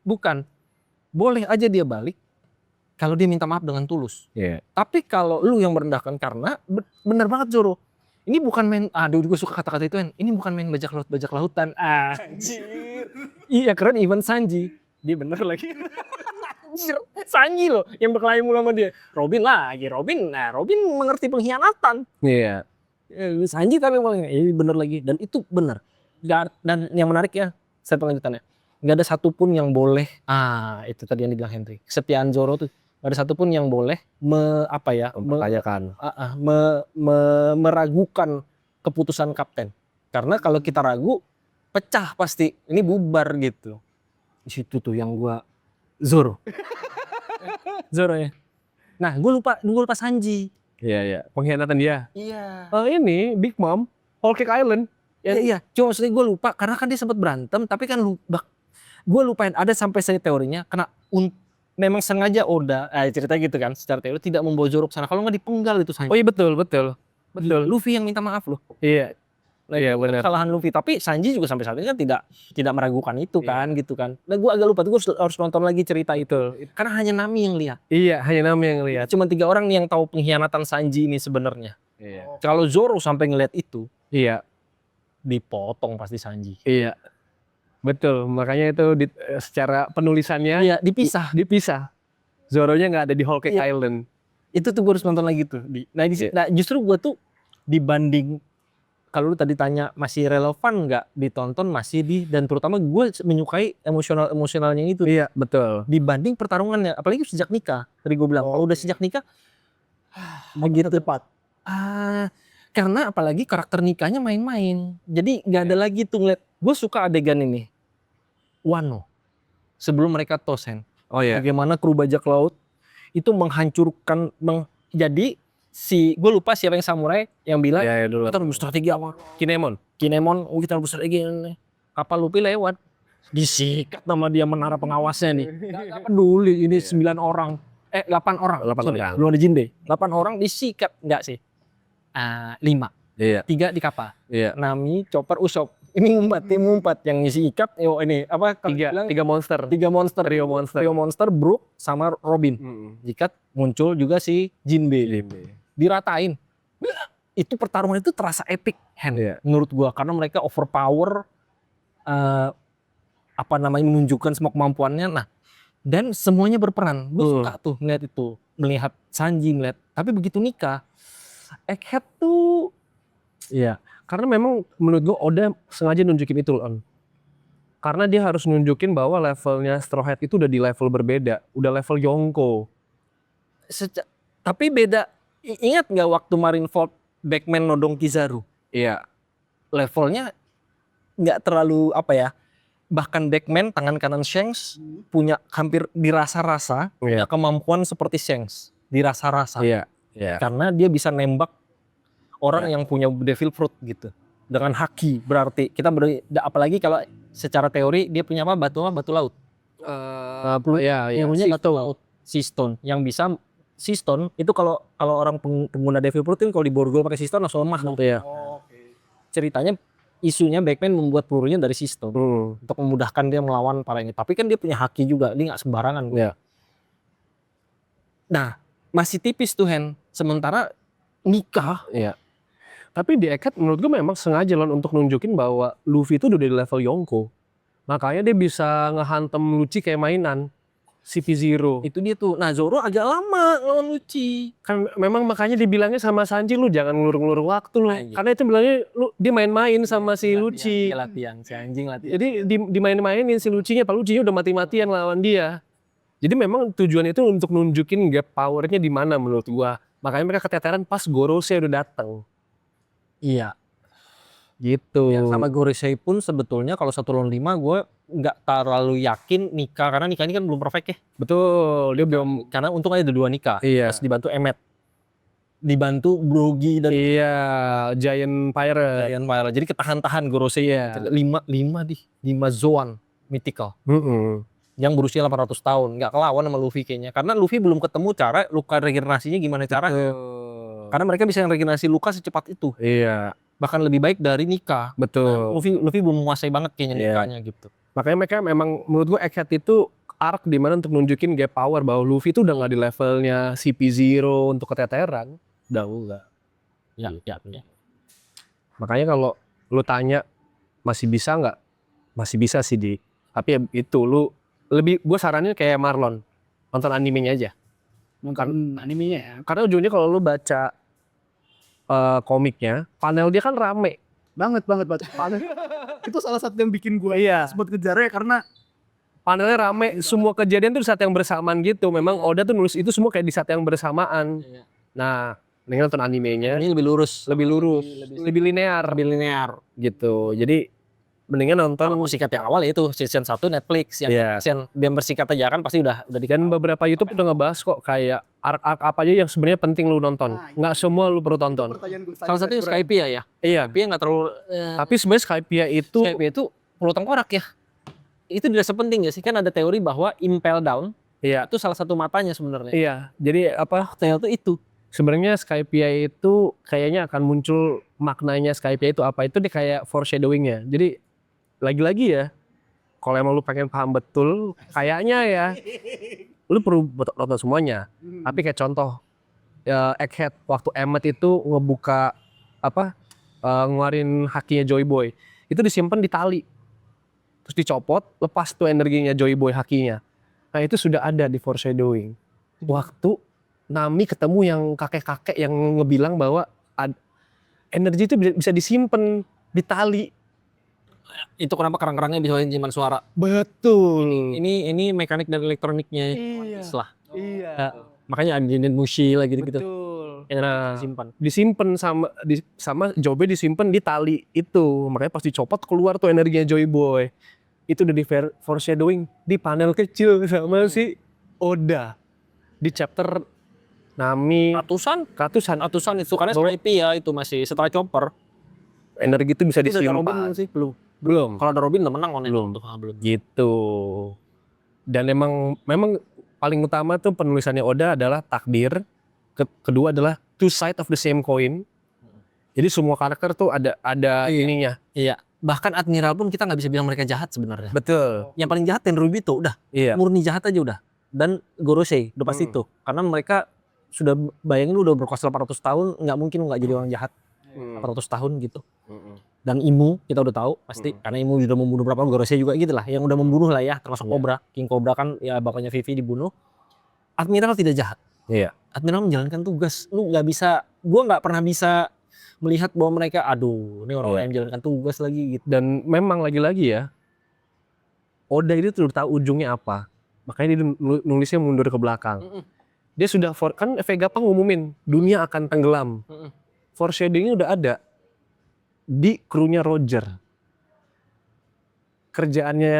Bukan. Boleh aja dia balik kalau dia minta maaf dengan tulus. Iya. Tapi kalau lu yang merendahkan karena bener banget Zoro. Ini bukan main, gue suka kata-kata itu kan. Ini bukan main bajak lautan. Anjir. Iya keren even Sanji. Dia bener lagi. Sanji loh yang berkelahi mulu sama dia. Robin mengerti pengkhianatan. Iya. Sanji tapi ini bener lagi. Dan itu bener. Dan yang menarik ya, set penlanjutannya. Gak ada satupun yang boleh, itu tadi yang dibilang Henry. Kesetiaan Zoro tuh. Gak ada satupun yang boleh Mempertanyakan. meragukan keputusan kapten. Karena kalau kita ragu, pecah pasti. Ini bubar gitu. Di situ tuh yang gua Zoro ya. Nah, gue lupa Sanji. Iya. Pengkhianatan dia. Iya. Ini Big Mom, Whole Cake Island. Iya. Cuma maksudnya gue lupa karena kan dia sempat berantem, tapi kan gue lupain ada sampai saya teorinya karena memang sengaja Oda cerita gitu kan secara teori tidak membawa Zoro ke sana kalau nggak dipenggal itu Sanji. Oh iya betul. Luffy yang minta maaf loh. Iya. Iya benar. Kesalahan Luffy tapi Sanji juga sampai saat ini kan tidak meragukan itu kan gitu kan. Nah gue agak lupa tuh gue harus nonton lagi cerita itu karena hanya Nami yang lihat. Iya hanya Nami yang lihat. Cuma 3 orang nih yang tahu pengkhianatan Sanji ini sebenarnya. Iya. Kalau Zoro sampai ngelihat itu, Iya. dipotong pasti Sanji. Iya. Betul, makanya itu secara penulisannya Iya, dipisah. Zoronya nggak ada di Whole Cake Iya. Island. Itu tuh gue harus nonton lagi tuh. Nah justru gue tuh dibanding kalau lu tadi tanya masih relevan nggak ditonton, masih dan terutama gue menyukai emosionalnya itu. Iya, betul. Dibanding pertarungannya, apalagi sejak nikah. Tadi gue bilang kalau udah sejak nikah begitu tepat. karena apalagi karakter nikahnya main-main. Jadi nggak ada lagi tuh ngeliat. Gue suka adegan ini. Wano sebelum mereka tosen. Oh iya. Bagaimana kru bajak laut itu menghancurkan jadi gue lupa siapa yang samurai yang bilang Iya, dulu. kita harus strategi apa? Kinemon. Kita harus strategi ini. Kapal Luffy lewat disikat sama dia menara pengawasnya nih. Gak peduli ini 9 orang. 8 orang. 8 Sorry, orang. belum ada Jinbe. 8 orang disikat enggak sih? 5. Iya. 3 di kapal. Iya. Nami, Chopper, Usopp. Ini tim ngumpat yang ngisi ikat. Ini apa? 3 monster. 3 monster. Trio monster, Brook sama Robin. Jika muncul juga si Jinbe. Diratain. Itu pertarungan itu terasa epic Iya. menurut gua karena mereka overpower menunjukkan semua kemampuannya. Nah, dan semuanya berperan. Gua suka tuh ngeliat itu, melihat Sanji ngeliat. Tapi begitu nikah, Egghead tuh Iya. Karena memang menurut gue Oda sengaja nunjukin itu loh. Karena dia harus nunjukin bahwa levelnya Straw Hat itu udah di level berbeda. Udah level Yonko. tapi beda. Ingat nggak waktu Marineford Backman nodong Kizaru? Iya. Levelnya nggak terlalu bahkan Backman tangan kanan Shanks punya hampir dirasa-rasa Iya. kemampuan seperti Shanks. Dirasa-rasa. Iya. Iya. Karena dia bisa nembak orang yang punya Devil Fruit gitu. Dengan haki berarti kita apalagi kalau secara teori dia punya batu laut. Iya. Yang punya batu laut. Sea Stone yang bisa Sea Stone itu kalau orang pengguna Devil Fruit kalau diborgol pakai Sea Stone langsung lemah. Iya. Ceritanya isunya Backman membuat pelurunya dari Sea Stone untuk memudahkan dia melawan para ini. Tapi kan dia punya haki juga, dia nggak sembarangan. Iya. Nah, masih tipis tuh sementara nikah. Iya. Tapi di Egghead menurut gue memang sengaja loh untuk nunjukin bahwa Luffy itu udah di level Yonko. Makanya dia bisa ngehantem Lucci kayak mainan. CP0. Itu dia tuh. Nah, Zoro agak lama ngelawan Lucci. Kan memang makanya dibilangnya sama Sanji lu jangan ngulur-ngulur waktu lu. Karena itu bilangnya dia main-main sama si Lucci. Latihan, si anjing latihan. Jadi dimain-mainin si Luccinya, Pak Luccinya udah mati-matian lawan dia. Jadi memang tujuan itu untuk nunjukin gap powernya di mana menurut gua. Makanya mereka keteteran pas Gorosei udah datang. Iya. Gitu. Ya, sama Gorosei pun sebetulnya kalau 1 lawan 5 gue nggak terlalu yakin nikah karena nikah ini kan belum perfect ya. Betul, dia belum. Karena untung aja ada 2 nikah. Iya. Terus dibantu Emmet. Dibantu Brogy dan Giant Pirate. Jadi ketahan-tahan Gorosei. Iya. 5 Zoan mythical. Yang berusia 800 tahun. Nggak kelawan sama Luffy kayaknya. Karena Luffy belum ketemu cara luka regenerasinya gimana caranya. Karena mereka bisa regenerasi luka secepat itu. Iya. Bahkan lebih baik dari nikah. Betul. Luffy belum menguasai banget kayaknya nikahnya gitu. Makanya mereka memang menurut gue Egghead itu arc di mana untuk nunjukin gap power bahwa Luffy itu udah nggak di levelnya CP0 untuk keteteran. Udah enggak. Ya. Makanya kalau lu tanya masih bisa nggak? Masih bisa sih tapi ya itu lu lebih gue sarannya kayak Marlon nonton animenya aja. Nonton animenya ya. Karena ujungnya kalau lu baca komiknya, panel dia kan rame. Banget. Itu salah satu yang bikin gue sempat kejarnya karena panelnya rame, semua kejadian tuh di saat yang bersamaan gitu. Memang Oda tuh nulis itu semua kayak di saat yang bersamaan. Nah, mending nonton animenya. Ini lebih lurus. Lebih linear gitu. Jadi mendingan nonton Musikat yang awal ya itu season 1 Netflix yang season biar bersikat aja kan pasti udah kan beberapa YouTube udah ngebahas kok kayak arc apa aja yang sebenarnya penting lu nonton. Nggak semua lu perlu tonton. Salah satunya Skypiea ya. Iya. Skypiea nggak terlalu. Tapi sebenarnya Skypiea itu perlu tengkorak ya. Itu dirasa penting gak sih? Kan ada teori bahwa Impel Down itu salah satu matanya sebenarnya. Iya. Jadi Tail itu. Sebenarnya Skypiea itu kayaknya akan muncul maknanya Skypiea itu apa itu dia kayak foreshadowingnya. Jadi lagi-lagi ya, kalau emang lu pengen paham betul, kayaknya ya, lu perlu nonton semuanya. Tapi kayak contoh, Egghead waktu Emmet itu ngebuka ngeluarin hakinya Joy Boy, itu disimpan di tali, terus dicopot, lepas tuh energinya Joy Boy hakinya. Nah itu sudah ada di foreshadowing. Waktu Nami ketemu yang kakek-kakek yang ngebilang bahwa energi itu bisa disimpan di tali. Itu kenapa kerang-kerangnya bisa simpan suara. Betul. Ini mekanik dan elektroniknya. Iya. Setelah. Iya. Makanya Anjin Mushi lah gitu-gitu. Betul. Energi disimpan. Disimpan sama Jobe disimpan di tali itu. Makanya pas dicopot keluar tuh energinya Joy Boy. Itu udah di foreshadowing di panel kecil sama si Oda. Di chapter Nami Ratusan itu karena IP ya itu masih setelah Chopper. energi itu bisa Itu udah ada Robin disimpan. sih Belum. Kalau ada Robin udah menang on Belum. itu. Belum. Gitu. Dan memang paling utama tuh penulisannya Oda adalah takdir. Kedua adalah two side of the same coin. Jadi semua karakter tuh ada ininya. Iya. Bahkan Admiral pun kita nggak bisa bilang mereka jahat sebenarnya. Betul. Yang paling jahat Tenryubito udah. Iya. Murni jahat aja udah. Dan Gorosei udah pasti itu. Karena mereka sudah bayangin lu udah berkuasa 800 tahun, nggak mungkin lu nggak jadi orang jahat 400 tahun gitu. Dan Imu kita udah tahu pasti karena Imu udah membunuh berapa Gorosei juga gitu lah, yang udah membunuh lah ya, termasuk Cobra. King Cobra kan ya bapaknya Vivi dibunuh. Admiral tidak jahat. Iya. Admiral menjalankan tugas. Lu nggak bisa, gua nggak pernah bisa melihat bahwa mereka aduh ini orang yang menjalankan tugas lagi gitu. Dan memang lagi-lagi ya, Oda itu udah tahu ujungnya apa. Makanya dia nulisnya mundur ke belakang. Dia sudah kan Vegapunk ngumumin dunia akan tenggelam. Foreshadowing udah ada di krunya Roger. Kerjaannya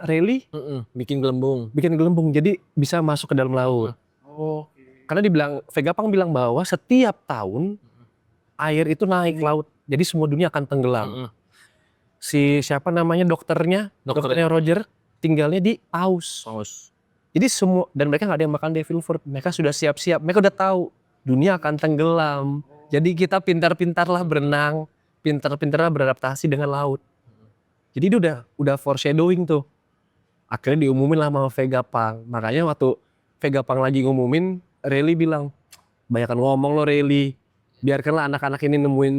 Rayleigh Bikin gelembung. bikin gelembung jadi bisa masuk ke dalam laut. Karena Vegapunk bilang bahwa setiap tahun air itu naik laut. Jadi semua dunia akan tenggelam. Si siapa namanya dokternya Roger tinggalnya di Paus. Jadi semua, dan mereka nggak ada yang makan devil fruit. Mereka sudah siap-siap. Mereka udah tahu dunia akan tenggelam. Jadi kita pintar-pintarlah berenang, pintar-pintarlah beradaptasi dengan laut. Jadi itu udah foreshadowing tuh. Akhirnya diumumin lah sama Vegapunk. Makanya waktu Vegapunk lagi ngumumin, Rayleigh bilang, banyakan ngomong lo Rayleigh. Biarkanlah anak-anak ini nemuin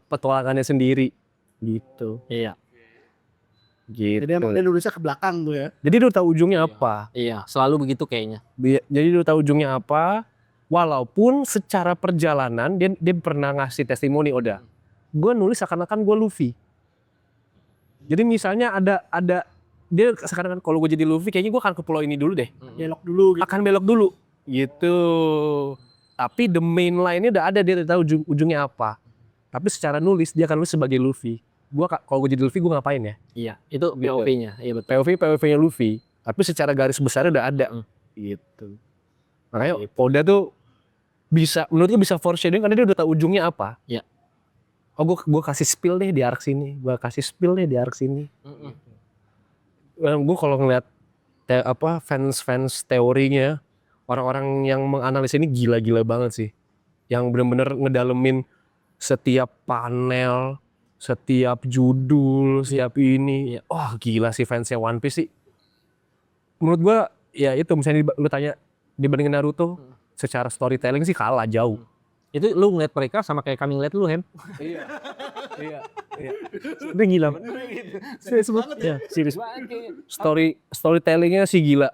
petualangannya sendiri. Gitu. Iya. Gitu. Jadi emang dia nulisnya ke belakang tuh ya. Jadi dia udah tahu ujungnya apa. Iya, selalu begitu kayaknya. Jadi dia udah tahu ujungnya apa. Walaupun secara perjalanan dia pernah ngasih testimoni Oda. Gue nulis seakan-akan gue Luffy. Jadi misalnya ada dia sekarang kalau gue jadi Luffy kayaknya gue akan ke pulau ini dulu deh. Belok dulu gitu. Akan belok dulu. Gitu. Tapi the main line-nya udah ada, dia udah tahu ujungnya apa. Tapi secara nulis dia akan nulis sebagai Luffy. Kalau gue jadi Luffy gue ngapain ya? Iya, itu POV-nya. Iya betul. POV-nya Luffy. Tapi secara garis besarnya udah ada. Gitu. Makanya Oda tuh menurut gue bisa foreshadowing karena dia udah tahu ujungnya apa. Iya. Oh gue kasih spill deh di arc sini. Gue kasih spill deh di arc sini. Gue kalau ngeliat fans teorinya, orang-orang yang menganalisis ini gila-gila banget sih. Yang bener-bener ngedalemin setiap panel, setiap judul, setiap ini. Wah gila sih fansnya One Piece sih. Menurut gue ya itu misalnya lu tanya dibandingin Naruto, secara storytelling sih kalah jauh. Itu lu ngeliat mereka sama kayak kami ngeliat lu, Hen. Iya. Itu gila banget. Serius banget ya. Serius banget. Storytellingnya sih gila.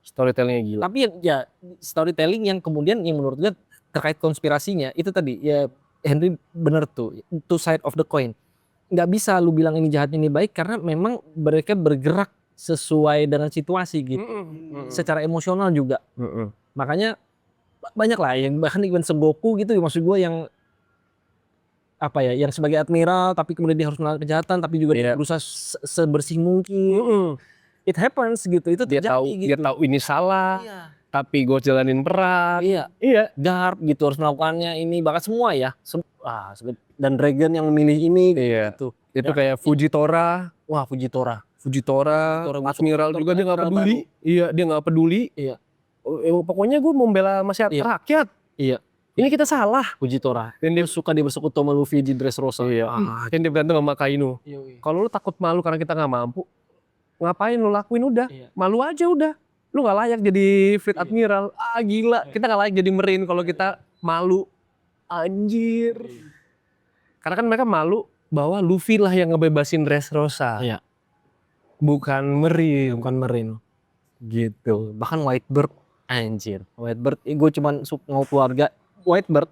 Storytellingnya gila. Tapi ya storytelling yang kemudian yang menurut gue terkait konspirasinya itu tadi ya Henry bener tuh, two side of the coin. Nggak bisa lu bilang ini jahat ini baik karena memang mereka bergerak sesuai dengan situasi gitu. Secara emosional juga. Makanya banyak lah yang bahkan even Sengoku gitu maksud gue yang yang sebagai admiral tapi kemudian dia harus melakukan kejahatan tapi juga dia berusaha sebersih mungkin. It happens gitu, itu dia terjadi tahu gitu. Dia tahu ini salah. Tapi gue jalanin perang. Iya. Garp gitu harus melakukannya ini bahkan semua ya. Dan Dragon yang memilih ini gitu. Itu kayak Fujitora. Wah, Fujitora Admiral juga dia nggak peduli. Iya, dia nggak peduli. Iya. Pokoknya gue membela masyarakat rakyat. Iya. Ini kita salah. Fujitora. Dan dia suka dia bersekutu sama Luffy di Dressrosa. Iya. Dan dia berantem sama Kaino. Kalau lu takut malu karena kita nggak mampu, ngapain lu lakuin udah? Malu aja udah. Lu nggak layak jadi Fleet Admiral. Gila. Kita nggak layak jadi Marine kalau kita malu. Anjir. Karena kan mereka malu bahwa Luffy lah yang ngebebasin Dressrosa. Iya. Bukan Marine. Gitu. Bahkan Whitebird Anjir, Whitebird, gue cuman mau keluarga Whitebird,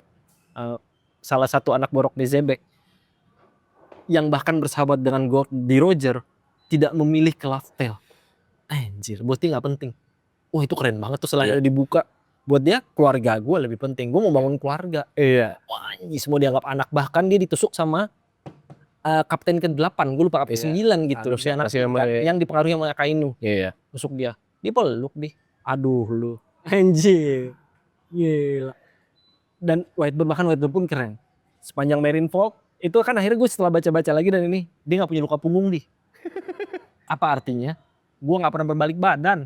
salah satu anak borok DZB yang bahkan bersahabat dengan Goldie Roger tidak memilih ke Laftel. Anjir, buat dia nggak penting. Wah itu keren banget tuh selain ada dibuka. Buat dia keluarga gue lebih penting. Gue mau bangun keluarga. Iya. Wah anjir, semua dianggap anak. Bahkan dia ditusuk sama kapten ke-8. Gue lupa kapten 9 gitu. Si anak yang dipengaruhi sama Akainu. Iya. Tusuk dia. Dia peluk deh. Aduh lu. Anjir. Gila. Dan Whitebird pun keren. Sepanjang Marineford itu kan akhirnya gue setelah baca-baca lagi dan ini dia nggak punya luka punggung nih. Apa artinya? Gue nggak pernah berbalik badan.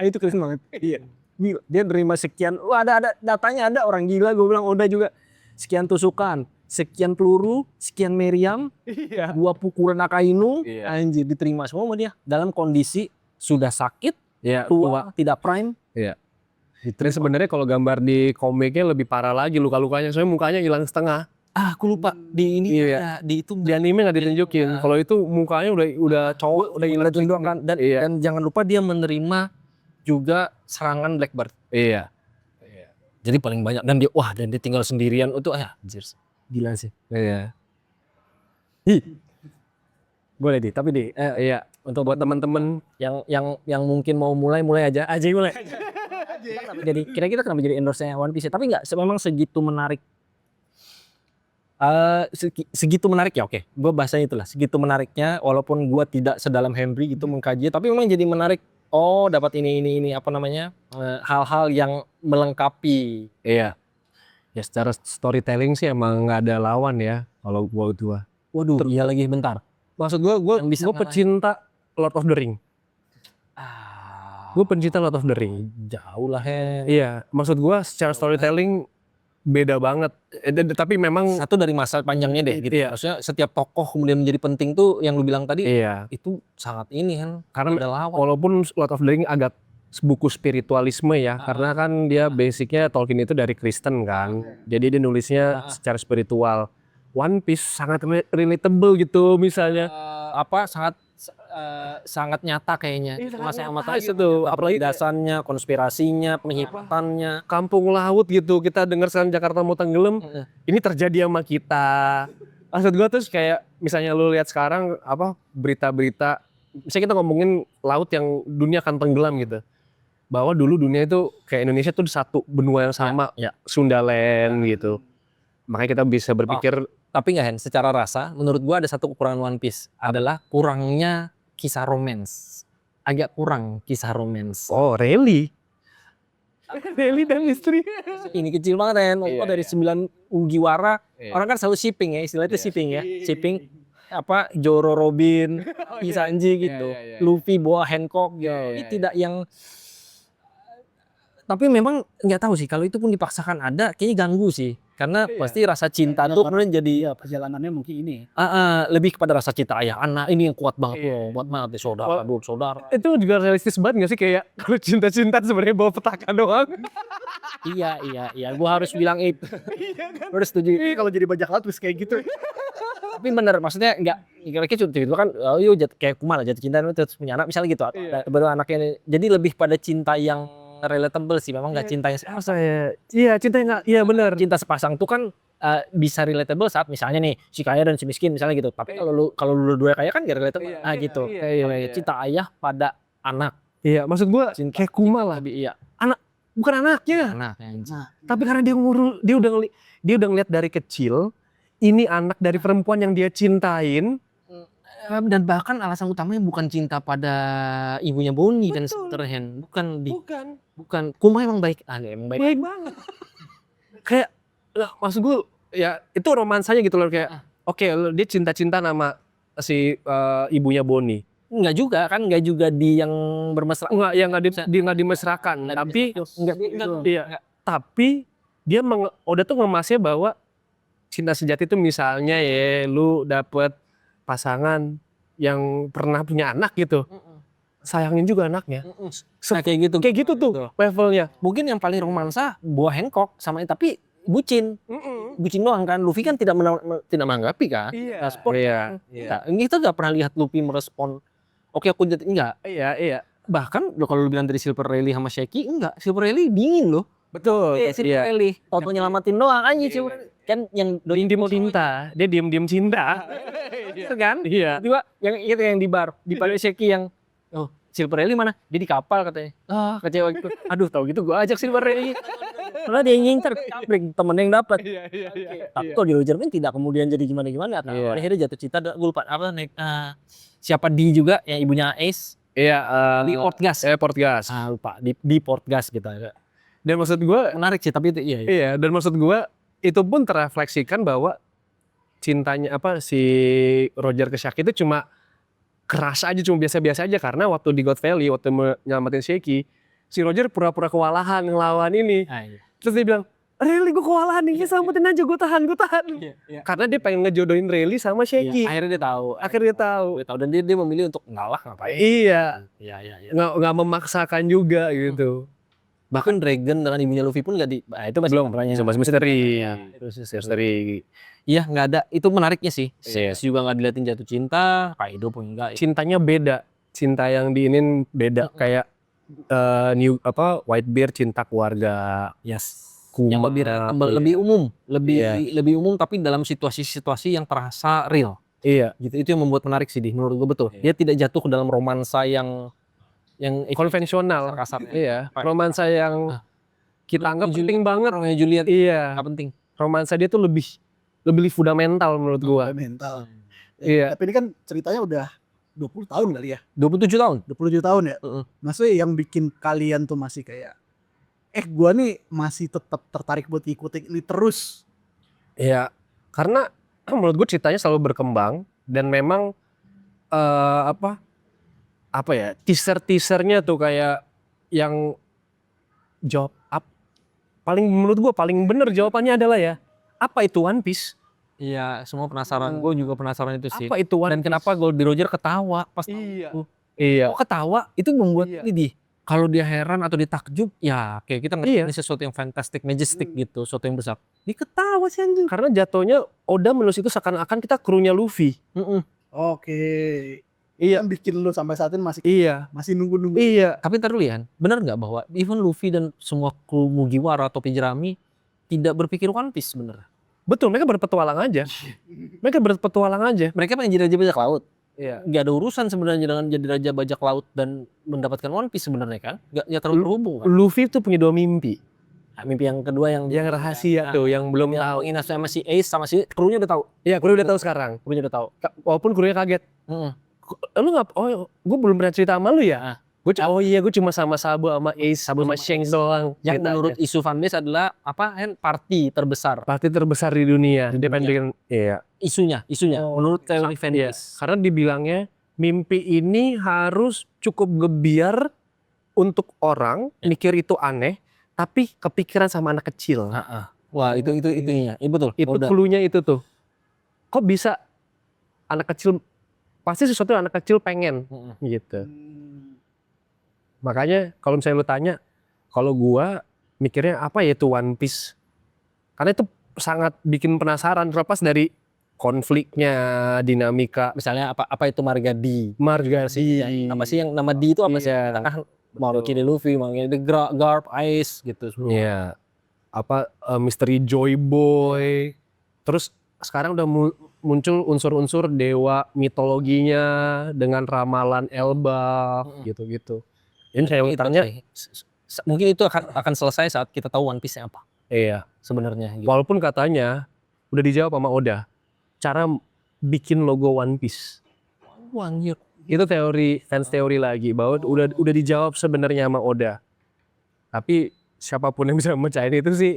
Itu keren banget. Iya. Gila. Dia nerima sekian. Wah ada datanya ada orang gila. Gue bilang Oda juga sekian tusukan, sekian peluru, sekian meriam, 2 pukulan Akainu. Anjir diterima semua sama dia dalam kondisi sudah sakit, tua, tidak prime. Iya. Dan sebenarnya kalau gambar di komiknya lebih parah lagi luka-lukanya, soalnya mukanya hilang setengah. Aku lupa di ini di itu di anime nggak ditunjukin. Kalau itu mukanya udah cowok udah hilang doang kan. Dan jangan lupa dia menerima juga serangan Blackbird. Iya. Jadi paling banyak dan dia tinggal sendirian itu anjir. Gila sih. Iya. Boleh tapi iya untuk buat teman-teman yang mungkin mau mulai aja mulai. Jadi kira-kira kenapa jadi endorse-nya One Piece? Tapi enggak, memang segitu menarik. Segitu menarik ya oke. Gue bahasanya itulah segitu menariknya walaupun gue tidak sedalam Henry gitu mengkaji tapi memang jadi menarik. Oh dapat ini apa namanya hal-hal yang melengkapi. Iya. Ya secara storytelling sih emang nggak ada lawan ya kalau gua tua. Waduh iya lagi bentar. Maksud gua pecinta Lord of the Ring. Gue pencinta Lord of the Ring. Jauh lah Iya, maksud gue secara storytelling beda banget. Tapi memang satu dari masa panjangnya deh gitu. Iya. Maksudnya setiap tokoh kemudian menjadi penting tuh yang lu bilang tadi. Iya. Itu sangat ini kan. Karena ada lawan. Walaupun Lord of the Ring agak buku spiritualisme ya. Karena kan dia basicnya Tolkien itu dari Kristen kan. Jadi dia nulisnya secara spiritual. One Piece sangat relatable gitu misalnya. Sangat nyata kayaknya. Masa yang mata itu apalagi dasarnya, konspirasinya, penghidupannya, kampung laut gitu. Kita dengar sekarang Jakarta mau tenggelam. Ini terjadi sama kita. Maksud gue tuh kayak misalnya lu lihat sekarang berita-berita. Misalnya kita ngomongin laut yang dunia akan tenggelam gitu. Bahwa dulu dunia itu kayak Indonesia tuh satu benua yang sama, Sundaland gitu. Makanya kita bisa berpikir. Tapi nggak Hen, secara rasa menurut gua ada satu kekurangan One Piece adalah kurangnya kisah romance. Agak kurang kisah romance. Oh, really? Really dan istri. Ini kecil banget Hen. Dari 9 Mugiwara, orang kan selalu shipping ya, istilahnya shipping ya. Shipping Zoro Robin, Kisanji gitu. Luffy bawa Hancock gitu. Ini tidak yang tapi memang nggak tahu sih kalau itu pun dipaksakan ada kayaknya ganggu sih. Karena pasti rasa cinta tuh kemudian jadi perjalanannya mungkin ini. Lebih kepada rasa cinta ayah anak ini yang kuat banget. Kuat banget saudara, saudara. Itu juga realistis banget gak sih kayak kalau cinta-cinta sebenarnya bawa petaka doang. Iya. Gua harus bilang itu. Gue setuju. Kalau jadi bajak laut terus kayak gitu. Tapi bener maksudnya enggak kira-kira itu kan kayak Kumala jatuh cinta terus punya anak misalnya gitu. Baru anaknya jadi lebih pada cinta yang relatable sih, memang nggak cinta yang cinta yang iya benar. Cinta sepasang tuh kan bisa relatable saat misalnya nih si kaya dan si miskin misalnya gitu. Tapi kalau lu dua kaya kan gak relatable. Gitu. Cinta ayah pada anak. Iya, maksud gua kayak Kumala. Iya. Anak bukan anaknya. Tapi karena dia udah ngeliat dari kecil ini anak dari perempuan yang dia cintain. Dan bahkan alasan utamanya bukan cinta pada ibunya Bonnie dan Terhen, bukan. Kuma emang baik, emang baik banget. Kayak maksud gue ya itu romansanya gitu loh kayak oke, dia cinta-cinta nama si ibunya Bonnie. Enggak juga di yang bermesra. Enggak dimesrakan, tapi tapi dia Oda tuh ngemasnya bahwa cinta sejati itu misalnya ya lu dapet pasangan yang pernah punya anak gitu. Sayangin juga anaknya. Kayak gitu tuh levelnya. Mungkin yang paling romansa buah Hancock sama tapi bucin. Bucin doang kan. Luffy kan tidak menanggapi kan. Iya. Kita gak pernah lihat Luffy merespon. Oke aku jadi enggak. Iya. bahkan kalau lu bilang dari Silver Rally sama Sheki, enggak, Silver Rally dingin loh. Betul. Silver Rally, tau nyelamatin doang aja Silver Rally. Kan yang Diem cinta, dia diem cinta. Bener kan? Iya. Tiba yang itu yang di bar Sheki yang Silver Rally mana? Dia di kapal katanya. Kecewa gitu. Aduh, tahu gitu gua ajak Silver Rally. Karena dia yang ngincer kaprik, temennya yang dapat. Tapi kalau di Roger Min tidak kemudian jadi gimana-gimana. Akhirnya jatuh cinta, gue lupa apa naik siapa di juga yang ibunya Ace. Iya, Di Portgas. Portgas. Lupa di Portgas gitu. Dan maksud gue Menarik sih, tapi itu iya. iya, dan maksud gue itu pun terrefleksikan bahwa cintanya si Roger ke Shaki itu cuma keras aja, cuma biasa-biasa aja, karena waktu di God Valley waktu menyelamatin Shaki, si Roger pura-pura kewalahan ngelawan ini. Iya. Terus dia bilang, Rayleigh gue kewalahan nih, selamatin aja, gue tahan. Iya. Karena dia pengen ngejodohin Rayleigh sama Shaki. Akhirnya dia tahu. Dan dia memilih untuk ngalah, ngapain? Iya. Iya. Nggak memaksakan juga gitu. Bahkan Dragon dengan ibunya Luffy pun nggak itu masih Belum, pertanyaan. masih misteri. Terus Misteri. Iya, nggak ada. Itu menariknya sih. Iya. Juga nggak diliatin jatuh cinta, Kaido pun enggak. Cintanya beda. Cinta yang diinin beda. Kayak Whitebeard cinta keluarga. Yes. Kuma, Yang lebih umum, Iya. lebih umum, tapi dalam situasi-situasi yang terasa real. Iya. Gitu. Itu yang membuat menarik sih, menurut gue betul. Dia tidak jatuh ke dalam romansa yang Konvensional. kasarnya. Iya. Romansa yang kita anggap penting banget. Romeo Juliet. Iya. Nggak penting. Romansa dia tuh lebih fundamental menurut gua. Mental. Iya. Tapi ini kan ceritanya udah 20 tahun kali ya. 27 tahun. 27 tahun ya. Heeh. Maksudnya yang bikin kalian tuh masih kayak gua nih masih tetap tertarik buat ikutin ini terus. Iya. Karena menurut gua ceritanya selalu berkembang dan memang apa ya, teasernya tuh kayak yang jawab menurut gua paling bener jawabannya adalah ya, apa itu One Piece? Iya, semua penasaran. Gue juga penasaran itu sih. Apa itu One Dan Piece? kenapa Goldie Roger ketawa pas Iya. tahu. Iya. Kok ketawa? Itu membuat Iya. ini kalau dia heran atau ditakjub, ya kayak kita Iya. ini sesuatu yang fantastic, majestic gitu, sesuatu yang besar. Dia ketawa sih anjing. Karena jatuhnya Oda menulis itu seakan-akan kita krunya Luffy. Oke. Iya. Yang bikin lu sampai saat ini masih nunggu-nunggu. Iya. Tapi ntar dulu ya, benar nggak bahwa even Luffy dan semua kru Mugiwara atau Jerami tidak berpikir One Piece sebenarnya? Betul, mereka berpetualang aja. Mereka pengen jadi raja bajak laut. Iya. Nggak ada urusan sebenarnya dengan jadi raja bajak laut dan mendapatkan One Piece sebenarnya kan? Nggak terlalu terhubung kan? Luffy tuh punya 2 mimpi. Nah, mimpi yang kedua yang Rahasia tuh, yang belum tahu. Yang Inazuma sama si Ace sama si krunya udah tahu. Iya, gue udah tahu sekarang. Krunya udah tahu. Walaupun krunya kaget. Lu nggak? Gue belum pernah cerita sama lu ya. Gue cuma sama Sabo sama Ace sama Shanks doang. Yang menurut isu fanbase adalah party terbesar. Party terbesar di dunia. Dia pengen iya. Isunya. Menurut teori fanbase. Karena dibilangnya mimpi ini harus cukup gebiar untuk orang mikir itu aneh, tapi kepikiran sama anak kecil. Wah, itu ininya. Betul. Itu cluenya itu tuh. Kok bisa anak kecil, pasti sesuatu yang anak kecil pengen gitu. Makanya kalau misalnya lu tanya, kalau gua mikirnya apa ya itu One Piece? Karena itu sangat bikin penasaran, terlepas dari konfliknya, dinamika. Misalnya apa itu Marga D? sih. Apa sih yang nama D itu apa sih? Mau kiri Luffy, mau kiri Garp, Ice gitu. Iya. Misteri Joy Boy. Terus sekarang udah muncul unsur-unsur dewa mitologinya dengan ramalan Elba gitu-gitu. Ini saya tanya, mungkin itu akan selesai saat kita tahu One Piece-nya apa. Iya, sebenarnya. Gitu. Walaupun katanya udah dijawab sama Oda, cara bikin logo One Piece. Itu fans teori lagi bahwa udah dijawab sebenarnya sama Oda. Tapi siapapun yang bisa mecahin itu sih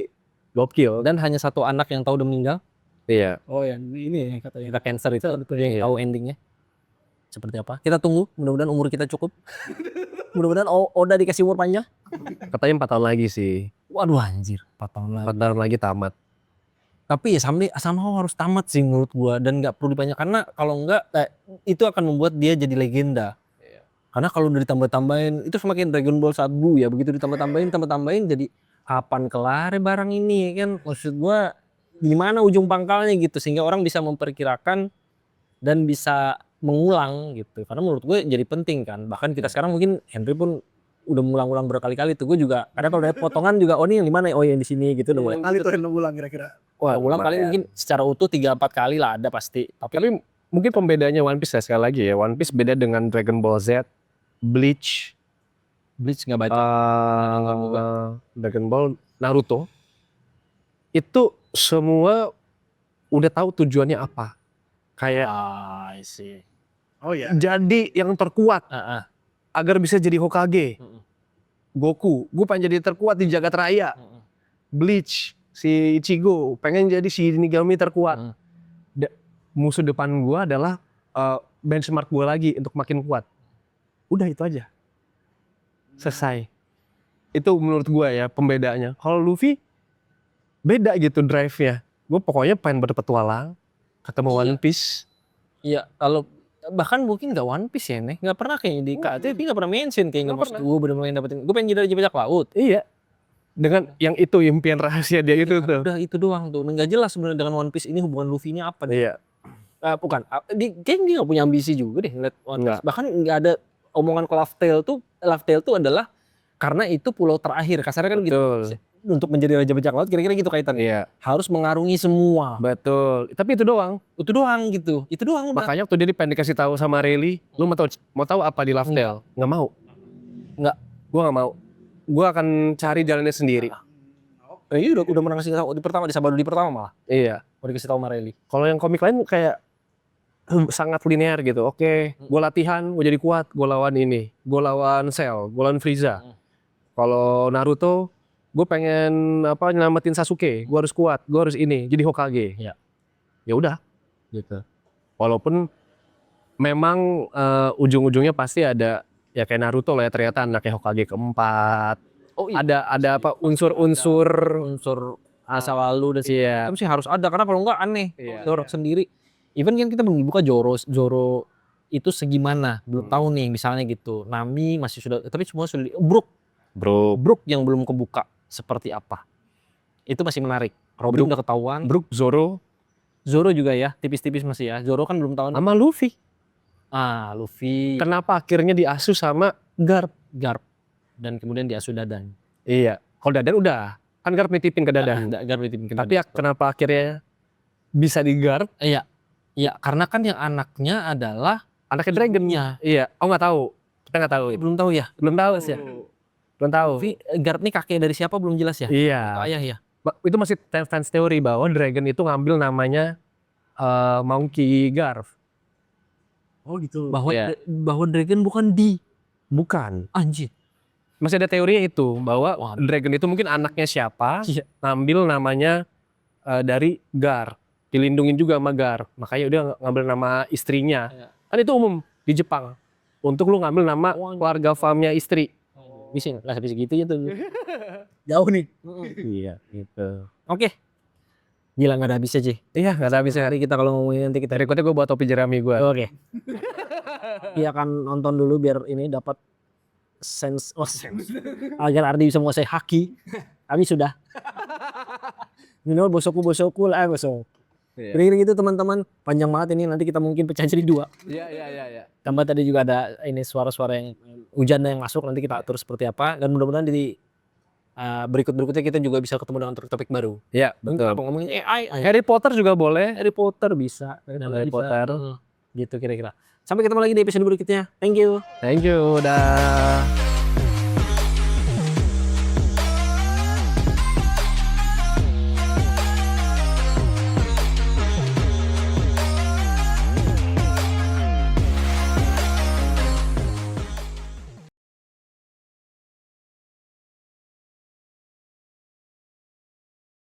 gokil. Dan hanya satu anak yang tahu udah meninggal. Iya. Oh ya, ini katanya. Kita cancer itu yang tahu endingnya. Seperti apa? Kita tunggu, mudah-mudahan umur kita cukup. Mudah-mudahan Oda dikasih umur panjang. Katanya 4 tahun lagi sih. Waduh anjir, 4 tahun lagi. 4 tahun lagi tamat. Tapi ya somehow harus tamat sih menurut gua, dan nggak perlu dipanjang, karena kalau enggak itu akan membuat dia jadi legenda. Karena kalau udah ditambah-tambahin, itu semakin Dragon Ball saat Blue ya, begitu ditambah-tambahin jadi kapan kelar barang ini kan, maksud gua gimana ujung pangkalnya gitu, sehingga orang bisa memperkirakan dan bisa mengulang gitu. Karena menurut gue jadi penting kan. Bahkan kita sekarang mungkin Henry pun udah mengulang-ulang berkali-kali tuh. Gue juga kadang kalau ada potongan juga oh ini yang di mana? Oh yang di sini gitu udah mulai. Kali tuh yang ulang kira-kira. Wah, ulang kali lumayan. mungkin secara utuh 3-4 kali lah ada pasti. Tapi mungkin pembedanya One Piece sekali lagi ya. One Piece beda dengan Dragon Ball Z, Bleach, Bleach nggak baca. Dragon Ball, Naruto. Itu semua udah tahu tujuannya apa. Kayak I see. Oh iya. jadi yang terkuat agar bisa jadi Hokage. Goku, gue pengen jadi terkuat di jagat raya. Bleach, si Ichigo pengen jadi Shinigami terkuat. Musuh depan gue adalah benchmark gue lagi untuk makin kuat. Udah itu aja. Selesai. Itu menurut gue ya pembedanya. Kalau Luffy beda gitu drive-nya. Gue pokoknya pengen berpetualang, ketemu One Piece. Iya, kalau bahkan mungkin nggak One Piece ya nih, nggak pernah kayaknya di KTV nggak pernah mention kayak nggak maksud gue bener-bener dapetin. Gue pengen jadi raja bajak laut. Iya. Dengan yang itu impian rahasia dia itu tuh. Udah itu doang tuh, nggak jelas sebenarnya dengan One Piece ini hubungan Luffy ini apa nih? Iya. Bukan, kayaknya dia nggak punya ambisi juga deh ngeliat One Piece. Nggak. Bahkan nggak ada omongan ke Laugh Tale tuh adalah karena itu pulau terakhir, kasarnya kan gitu. Betul. Untuk menjadi raja bajak laut kira-kira gitu kaitannya. Iya. Harus mengarungi semua. Betul. Tapi itu doang. Itu doang gitu. Itu doang udah. Makanya waktu dia pengen dikasih tahu sama Rayleigh, lu mau tahu apa di Laugh Tale? Nggak mau. Nggak. Gua nggak mau. Gua akan cari jalannya sendiri. Iya udah pernah ngasih tahu di pertama di Sabadu di pertama malah. Iya. Mau dikasih tahu sama Rayleigh. Kalau yang komik lain kayak sangat linear gitu. Oke, gue latihan, gue jadi kuat, gue lawan ini, gue lawan Cell, gue lawan Frieza. Kalau Naruto, gue pengen nyelamatin Sasuke, gue harus kuat, gue harus ini, jadi Hokage. Iya. Ya udah, gitu. Walaupun memang ujung-ujungnya pasti ada ya kayak Naruto lah ya ternyata anaknya Hokage keempat. Oh iya. Ada apa unsur-unsur Asa lalu dan iya. tapi sih harus ada karena kalau enggak aneh. Iya. Dorok sendiri. Even kan kita belum buka Zoro itu segimana belum tahu nih misalnya gitu. Nami masih sudah tapi semua sudah Brook yang belum kebuka seperti apa. Itu masih menarik. Robin udah ketahuan. Brook, Zoro juga ya tipis-tipis masih ya. Zoro kan belum tahu. sama Luffy. Luffy. Kenapa akhirnya diasuh sama Garp. Dan kemudian diasuh Dadan. Iya, kalau Dadan udah kan Garp nitipin ke Dadan. Garp ditipin ke Tapi Dadan. kenapa akhirnya bisa di Garp? Iya, karena kan yang anaknya adalah Anaknya Dragonnya. Iya, nggak tahu. Kita nggak tahu. belum tahu ya. Belum tahu sih. Belum tahu. Tapi Garp nih kakek dari siapa belum jelas ya. Iya. Ayah ya. Itu masih fans teori bahwa Dragon itu ngambil namanya Monkey Garp. Oh gitu. Bahwa Iya. bahwa Dragon bukan Bukan. anjir. Masih ada teorinya itu bahwa Wah. Dragon itu mungkin anaknya siapa, Iya. ngambil namanya dari Garp. Dilindungin juga sama Garp. Makanya udah ngambil nama istrinya. Iya. Kan itu umum di Jepang. Untuk lu ngambil nama keluarga farmnya istri. Bisa nggak sampai segitunya tuh. Jauh nih. Iya, gitu. Oke. Gila nggak ada habisnya Ci. Iya, nggak ada habisnya. Hari kita kalau ngomongin nanti kita. Berikutnya gue bawa topi jerami gue. Oke. Iya akan nonton dulu biar ini dapat sense. Agar Ardi bisa menguasai haki. Kami sudah. Bosoku lah bosok. Iya. Kira-kira gitu teman-teman. Panjang banget ini nanti kita mungkin pecah jadi 2. Iya. Tambah tadi juga ada ini suara-suara yang hujan yang masuk nanti kita atur seperti apa dan mudah-mudahan di berikutnya kita juga bisa ketemu dengan topik baru. Iya, betul. Ngomongin AI, Harry Potter juga boleh. Harry Potter bisa. Harry Potter. Gitu kira-kira. Sampai ketemu lagi di episode berikutnya. Thank you. Thank you. Dah.